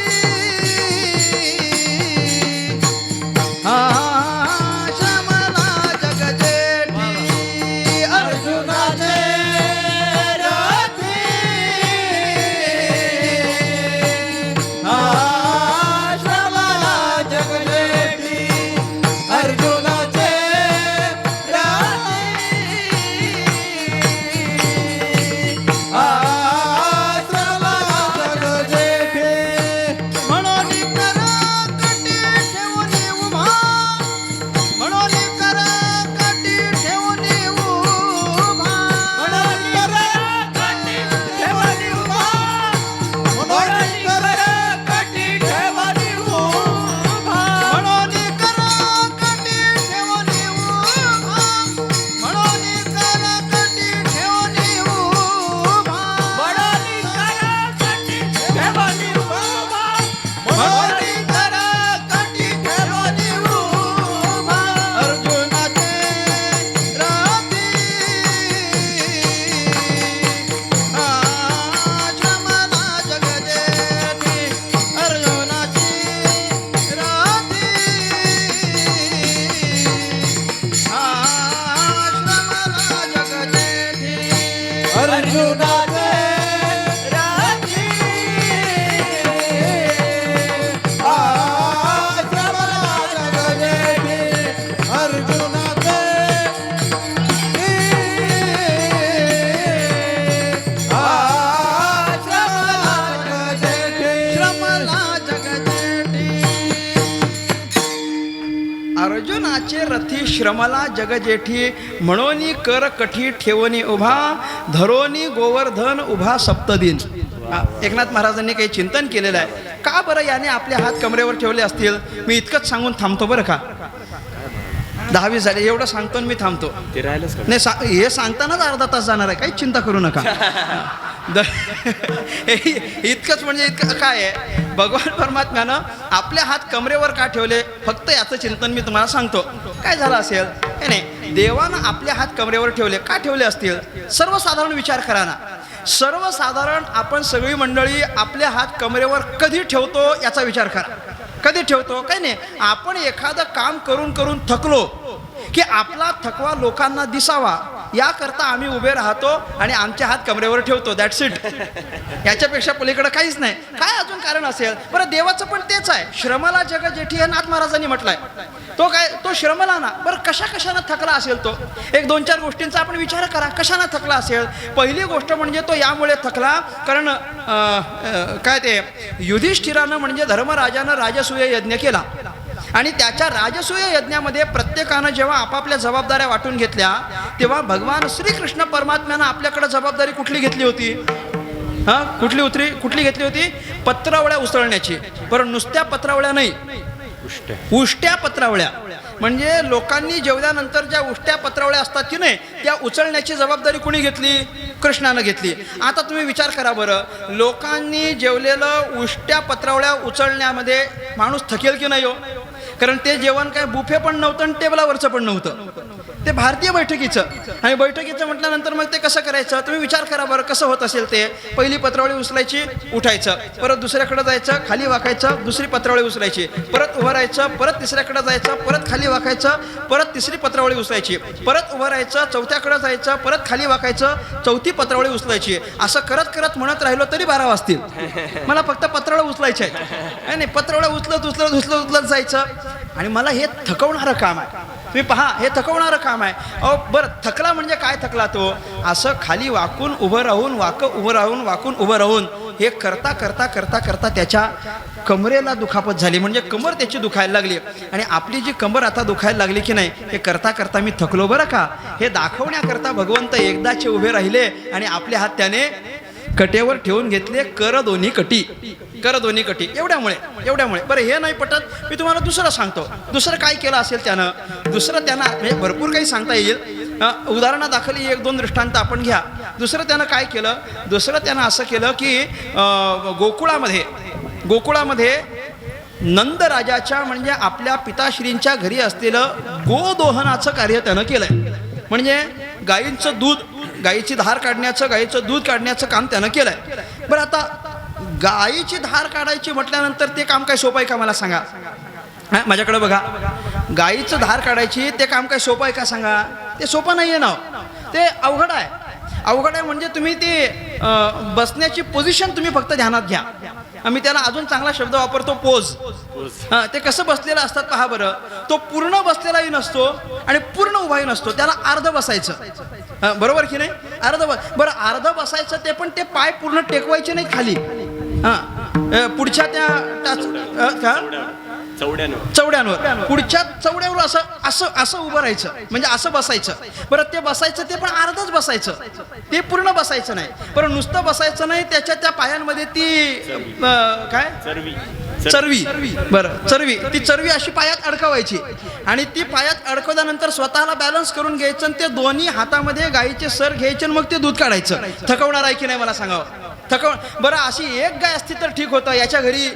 हा श्रमला जगजेठी अर्जुनाचे रथी हा श्रमला जगजेठी अर्जुनाचे हा श्रमला जगजेठी म्हणून कर कटी ठेवून उभा म्हणून कर कटी ठेवून उभा मरोनी कराकाठी ठेवली उभा. मरोनी कराकाठी ठेवली उभा. म्हणून कर कटी ठेवून उभा म्हणून कर कटी ठेवून उभा मरोनी कराकाठी ठेवली उभा. म्हणून कर कटी ठेवून उभा अर्जुनाचे रथी श्रमला जगजेठी अर्जुनाची रथी श्रमला जगजेठी अर्जुनाचे रथी हा श्रमला जगजेठी अर्जुनाचे हा श्रमला जगजेठी श्रमला जगजेठी अर्जुनाचे रथी श्रमला जगजेठी म्हणून कर कठी ठेवणी उभा धरोनी गोवर्धन उभा सप्तदिन. एकनाथ महाराजांनी काही चिंतन केलेलं आहे. का बरं याने आपले हात कमरेवर ठेवले असतील? मी इतकंच सांगून थांबतो बरं का. 10-20 झाले एवढं सांगतो आणि मी थांबतो. नाही हे सांगतानाच अर्धा तास जाणार आहे, काही चिंता करू नका. इतकंच म्हणजे इतकं काय आहे, भगवान परमात्म्यानं आपले हात कमरेवर का ठेवले फक्त याचं चिंतन मी तुम्हाला सांगतो. काय झालं असेल हे नाही, देवानं आपले हात कमरेवर ठेवले का ठेवले असतील? सर्वसाधारण विचार करा ना. सर्वसाधारण आपण सगळी मंडळी आपले हात कमरेवर कधी ठेवतो याचा विचार करा. कधी ठेवतो? काही नाही, आपण एखादं काम करून करून थकलो की आपला थकवा लोकांना दिसावा याकरता आम्ही उभे राहतो आणि आमचे हात कमरेवर ठेवतो. That's it. याच्यापेक्षा पलीकडे काहीच नाही. काय अजून कारण असेल? बरं देवाचं पण तेच आहे. श्रमला जगजेठी हे नाथ महाराजांनी म्हटलंय. तो काय, तो श्रमला ना. बरं कशानं थकला असेल तो? एक 2-4 गोष्टींचा आपण विचार करा. कशानं थकला असेल? पहिली गोष्ट म्हणजे तो यामुळे थकला कारण काय ते युधिष्ठिरानं म्हणजे धर्मराजानं राजसूय यज्ञ केला आणि त्याच्या राजसूय यज्ञामध्ये प्रत्येकानं जेव्हा आपापल्या जबाबदाऱ्या वाटून घेतल्या तेव्हा भगवान श्रीकृष्ण परमात्म्यानं आपल्याकडे जबाबदारी कुठली घेतली होती? कुठली घेतली होती? पत्रावळ्या उसळण्याची. बरं नुसत्या पत्रावळ्या नाही, उष्ट्या पत्रावळ्या. म्हणजे लोकांनी जेवल्यानंतर ज्या उष्ट्या पत्रावळ्या असतात की नाही त्या उचलण्याची जबाबदारी कोणी घेतली? कृष्णानं घेतली. आता तुम्ही विचार करा बरं, लोकांनी जेवलेलं उष्ट्या पत्रावळ्या उचलण्यामध्ये माणूस थकेल की नाही हो? कारण ते जेवण काय बुफे पण नव्हतं आणि टेबलावरचं पण नव्हतं. ते भारतीय बैठकीचं. आणि बैठकीचं म्हटल्यानंतर मग ते कसं करायचं? तुम्ही विचार करा बरं कसं होत असेल ते. पहिली पत्रावळी उचलायची, उठायचं, परत दुसऱ्याकडे जायचं, खाली वाकायचं, दुसरी पत्रावळी उचलायची, परत उभं राहायचं, परत तिसऱ्याकडे जायचं, परत खाली वाकायचं, परत तिसरी पत्रावळी उचलायची, परत उभं राहायचं, चौथ्याकडे जायचं, परत खाली वाकायचं, चौथी पत्रावळी उचलायची. असं करत करत म्हणत राहिलो तरी 12 वाजतील. मला फक्त पत्रावळ्या उचलायच्या आहेत. नाही पत्रावळ्या उचलत जायचं आणि मला हे थकवणारं काम आहे. तुम्ही पहा, हे थकवणारं काम आहे. अहो बरं, थकला म्हणजे काय थकला तो? असं खाली वाकून उभं राहून, वाकून उभं राहून हे करता करता करता करता त्याच्या कमरेला दुखापत झाली, म्हणजे कमर त्याची दुखायला लागली. आणि आपली जी कमर आता दुखायला लागली की नाही, हे करता करता मी थकलो बरं का, हे दाखवण्याकरता भगवंत एकदाचे उभे राहिले आणि आपले हात त्याने कटेवर ठेवून घेतले, कर दोन्ही कटी. एवढ्यामुळे बरं, हे नाही पटत, मी तुम्हाला दुसरं सांगतो. दुसरं काय केलं असेल त्यानं? दुसरं त्यांना म्हणजे भरपूर काही सांगता येईल, उदाहरणादाखल 1-2 दृष्टांत आपण घ्या. दुसरं त्यानं काय केलं? दुसरं त्यानं असं केलं की गोकुळामध्ये नंदराजाच्या म्हणजे आपल्या पिताश्रींच्या घरी असलेलं गोदोहनाचं कार्य त्यानं केलंय. म्हणजे गाईची धार काढण्याचं, गाईचं दूध काढण्याचं काम त्यानं केलंय. बरं, आता गाईची धार काढायची म्हटल्यानंतर ते काम काय सोपं आहे का मला सांगा? माझ्याकडे बघा, गाईचं धार काढायची ते काम काय सोपं आहे का सांगा? ते सोपं नाही आहे ना, ते अवघड आहे. म्हणजे तुम्ही ते बसण्याची पोझिशन तुम्ही फक्त ध्यानात घ्या. मी त्याला अजून चांगला शब्द वापरतो, पोज. ते कसं बसलेलं असतात पहा बरं. तो पूर्ण बसलेलाही नसतो आणि पूर्ण उभाही नसतो, त्याला अर्ध बसायचं. बरोबर की नाही? बरं, अर्ध बसायचं, ते पण ते पाय पूर्ण टेकवायचे नाही खाली. पुढच्या त्या चवड्यांवर पुढच्या चवड्यावर असं उभं राहायचं, म्हणजे असं बसायचं. बरं, ते बसायचं, ते पण अर्धच बसायचं, ते पूर्ण बसायचं नाही. बरं, नुसतं बसायचं नाही, त्याच्या त्या पायांमध्ये ती काय चरवी. बरं, चरवी, ती चरवी अशी पायात अडकवायची आणि ती पायात अडकवल्यानंतर स्वतःला बॅलन्स करून घ्यायचं आणि ते दोन्ही हातामध्ये गाईचे सर घ्यायचे आणि मग ते दूध काढायचं. थकवणार आहे की नाही मला सांगावं? बरं, अशी एक गाय असती तर ठीक होतं. याच्या घरी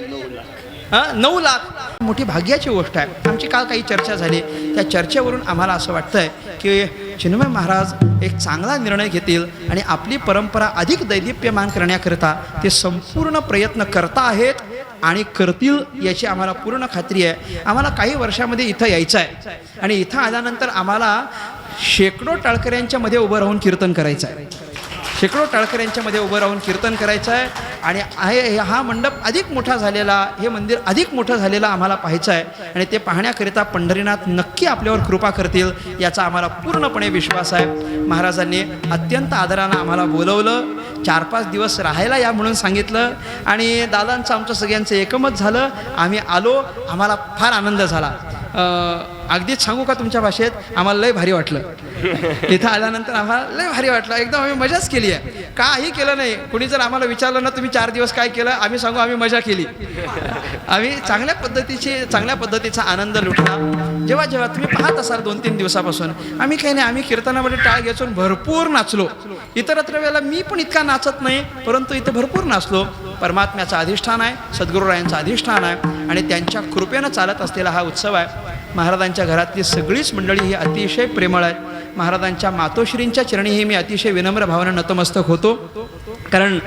9 लाख, मोठी भाग्याची गोष्ट आहे. आमची काल काही चर्चा झाली, त्या चर्चेवरून आम्हाला असं वाटतंय की चिन्मय महाराज एक चांगला निर्णय घेतील आणि आपली परंपरा अधिक दैदिप्यमान करण्याकरता ते संपूर्ण प्रयत्न करता आहेत आणि करतील याची आम्हाला पूर्ण खात्री आहे. आम्हाला काही वर्षामध्ये इथं यायचं आहे आणि इथं आल्यानंतर आम्हाला शेकडो टाळकऱ्यांच्या मध्ये उभं राहून कीर्तन करायचं आहे. आणि हा मंडप अधिक मोठा झालेला, हे मंदिर अधिक मोठं झालेलं आम्हाला पाहायचं आहे आणि ते पाहण्याकरिता पंढरीनाथ नक्की आपल्यावर कृपा करतील याचा आम्हाला पूर्णपणे विश्वास आहे. महाराजांनी अत्यंत आदरानं आम्हाला बोलवलं, 4-5 दिवस राहायला या म्हणून सांगितलं आणि दादांचं आमचं सगळ्यांचं एकमत झालं. आम्ही आलो, आम्हाला फार आनंद झाला. अगदीच सांगू का तुमच्या भाषेत, आम्हाला लय भारी वाटलं. इथं आल्यानंतर आम्हाला लय भारी वाटलं, एकदम आम्ही मजाच केली आहे. काही केलं नाही. कुणी जर आम्हाला विचारलं ना तुम्ही 4 दिवस काय केलं, आम्ही सांगू आम्ही मजा केली. आम्ही चांगल्या पद्धतीचा आनंद लुटला. जेव्हा तुम्ही पाहत असाल 2-3 दिवसापासून आम्ही काही नाही, आम्ही कीर्तनामध्ये टाळ घेऊन भरपूर नाचलो. इतरत्र वेळेला मी पण इतका नाचत नाही, परंतु इथं भरपूर नाचलो. परमात्म्याचं अधिष्ठान आहे, सद्गुरुरायांचं अधिष्ठान आहे आणि त्यांच्या कृपेनं चालत असलेला हा उत्सव आहे. महाराजांच्या घरातली सगळीच मंडळी ही अतिशय प्रेमळ आहेत. महाराजांच्या मातोश्रींच्या चरणी मी अतिशय विनम्र भावना नतमस्तक होतो. कारण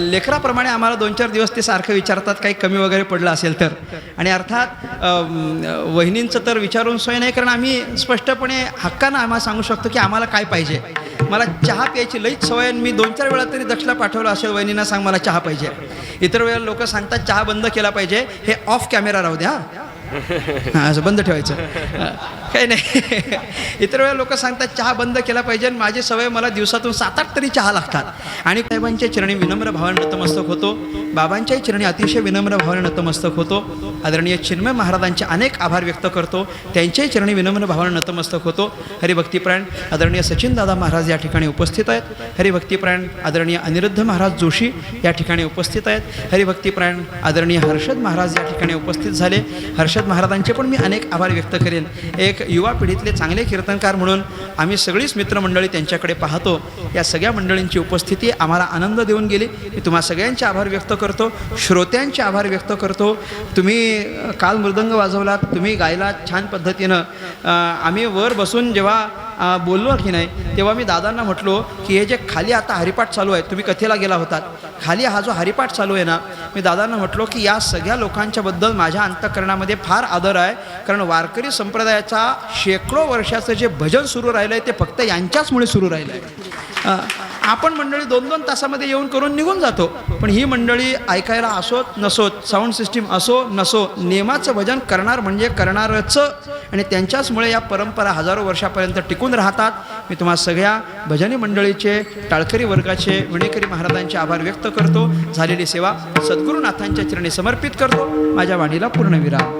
लेकराप्रमाणे आम्हाला 2-4 दिवस ते सारखं विचारतात काही कमी वगैरे पडलं असेल तर. आणि अर्थात वहिनींचं तर विचारून सोय नाही, कारण आम्ही स्पष्टपणे हक्कानं आम्हाला सांगू शकतो की आम्हाला काय पाहिजे. मला चहा प्यायची लईच सवय, मी 2-4 वेळा तरी दक्षला पाठवलं असेल, वहिनींना सांग मला चहा पाहिजे. इतर वेळेला लोक सांगतात चहा बंद केला पाहिजे, हे ऑफ कॅमेरा राहू द्या, हां असं बंद ठेवायचं, काही नाही. इतर वेळेला लोक सांगतात चहा बंद केला पाहिजे, आणि माझी सवय, मला दिवसातून 7-8 तरी चहा लागतात. आणि साहेबांच्या चरणी विनम्र भावाने नतमस्तक होतो, बाबांच्याही चरणी अतिशय विनम्र भावाने नतमस्तक होतो. आदरणीय चिन्मय महाराजांचे अनेक आभार व्यक्त करतो, त्यांच्याही चरणी विनम्र भावाने नतमस्तक होतो. हरिभक्तीप्राण आदरणीय सचिनदादा महाराज या ठिकाणी उपस्थित आहेत. हरिभक्तीप्राण आदरणीय अनिरुद्ध महाराज जोशी या ठिकाणी उपस्थित आहेत. हरिभक्तीप्राण आदरणीय हर्षद महाराज या ठिकाणी उपस्थित झाले. हर्षद महाराजांचे पण मी अनेक आभार व्यक्त करेन. एक युवा पिढीतले चांगले कीर्तनकार म्हणून आम्ही सगळीच मित्रमंडळी त्यांच्याकडे पाहतो. या सगळ्या मंडळींची उपस्थिती आम्हाला आनंद देऊन गेली. मी तुम्हा सगळ्यांचे आभार व्यक्त करतो, श्रोत्यांचे आभार व्यक्त करतो. तुम्ही काल मृदंग वाजवलात, तुम्ही गायला छान पद्धतीनं. आम्ही वर बसून जेव्हा बोललो की नाही, तेव्हा मी दादांना म्हटलो की हे जे खाली आता हरिपाठ चालू आहे, तुम्ही कथेला गेला होतात, खाली हा जो हरिपाठ चालू आहे ना, मी दादांना म्हटलो की या सगळ्या लोकांच्याबद्दल माझ्या अंतःकरणामध्ये फार आदर आहे. कारण वारकरी संप्रदायाचा शेकडो वर्षाचं जे भजन सुरू राहिलं आहे ते फक्त यांच्याचमुळे सुरू राहिलं आहे. आपण मंडळी 2-2 तासामध्ये येऊन करून निघून जातो. पण ही मंडळी ऐकायला असोत नसोत, साऊंड सिस्टीम असो नसो, नेमाचं भजन करणार म्हणजे करणारच. आणि त्यांच्याचमुळे या परंपरा हजारो वर्षापर्यंत टिकून राहतात. मी तुम्हा सगळ्या भजनी मंडळीचे, टाळकरी वर्गाचे, विणेकरी महाराजांचे आभार व्यक्त करतो. झालेली सेवा सद्गुरुनाथांच्या चरणी समर्पित करतो. माझ्या वाणीला पूर्णविराम.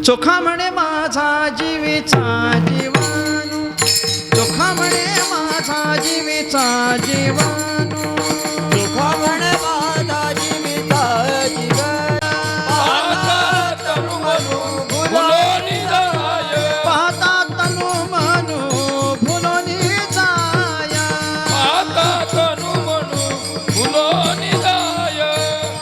चोखा म्हणे माझा जीवेचा जीवानू, चोखा म्हणे माझा जीवेचा जीवानू, चोखा म्हणे माझा जीविता जीवन पाहता तनु मनु फुलोनी जाय, पाहता तनु मनू फुलोनी जाया, पाहता तनु मनु फुलोनी जाय.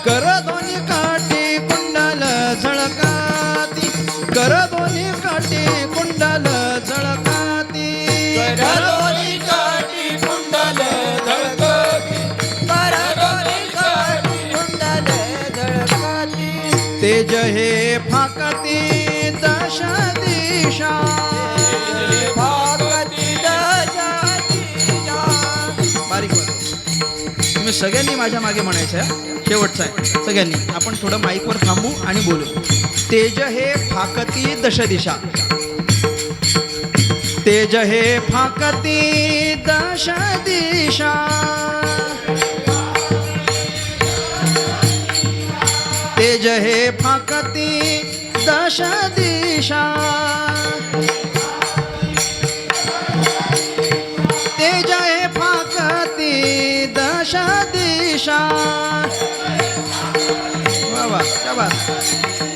कर दोन्ही काठी कुंडल झळकाती, कर दोन्ही काठी कुंडल झळकाती, करोनी काठी कुंडल झळकती, करतोरी काठी कुंडल झळकती, तेज हे फाकती दश दिशा, भागवती दशा दिशा. बारीक वाजव. तुम्ही सगळ्यांनी माझ्या मागे म्हणायचं आहे. शेवटचं आहे. सगळ्यांनी आपण थोडं माईकवर थांबू आणि बोलू. तेज हे फाकती दश दिशा, तेज हे फाकती दश दिशा, तेज हे फाकती दश दिशा, तेज हे फाकती दश दिशा. वा वा, क्या बात.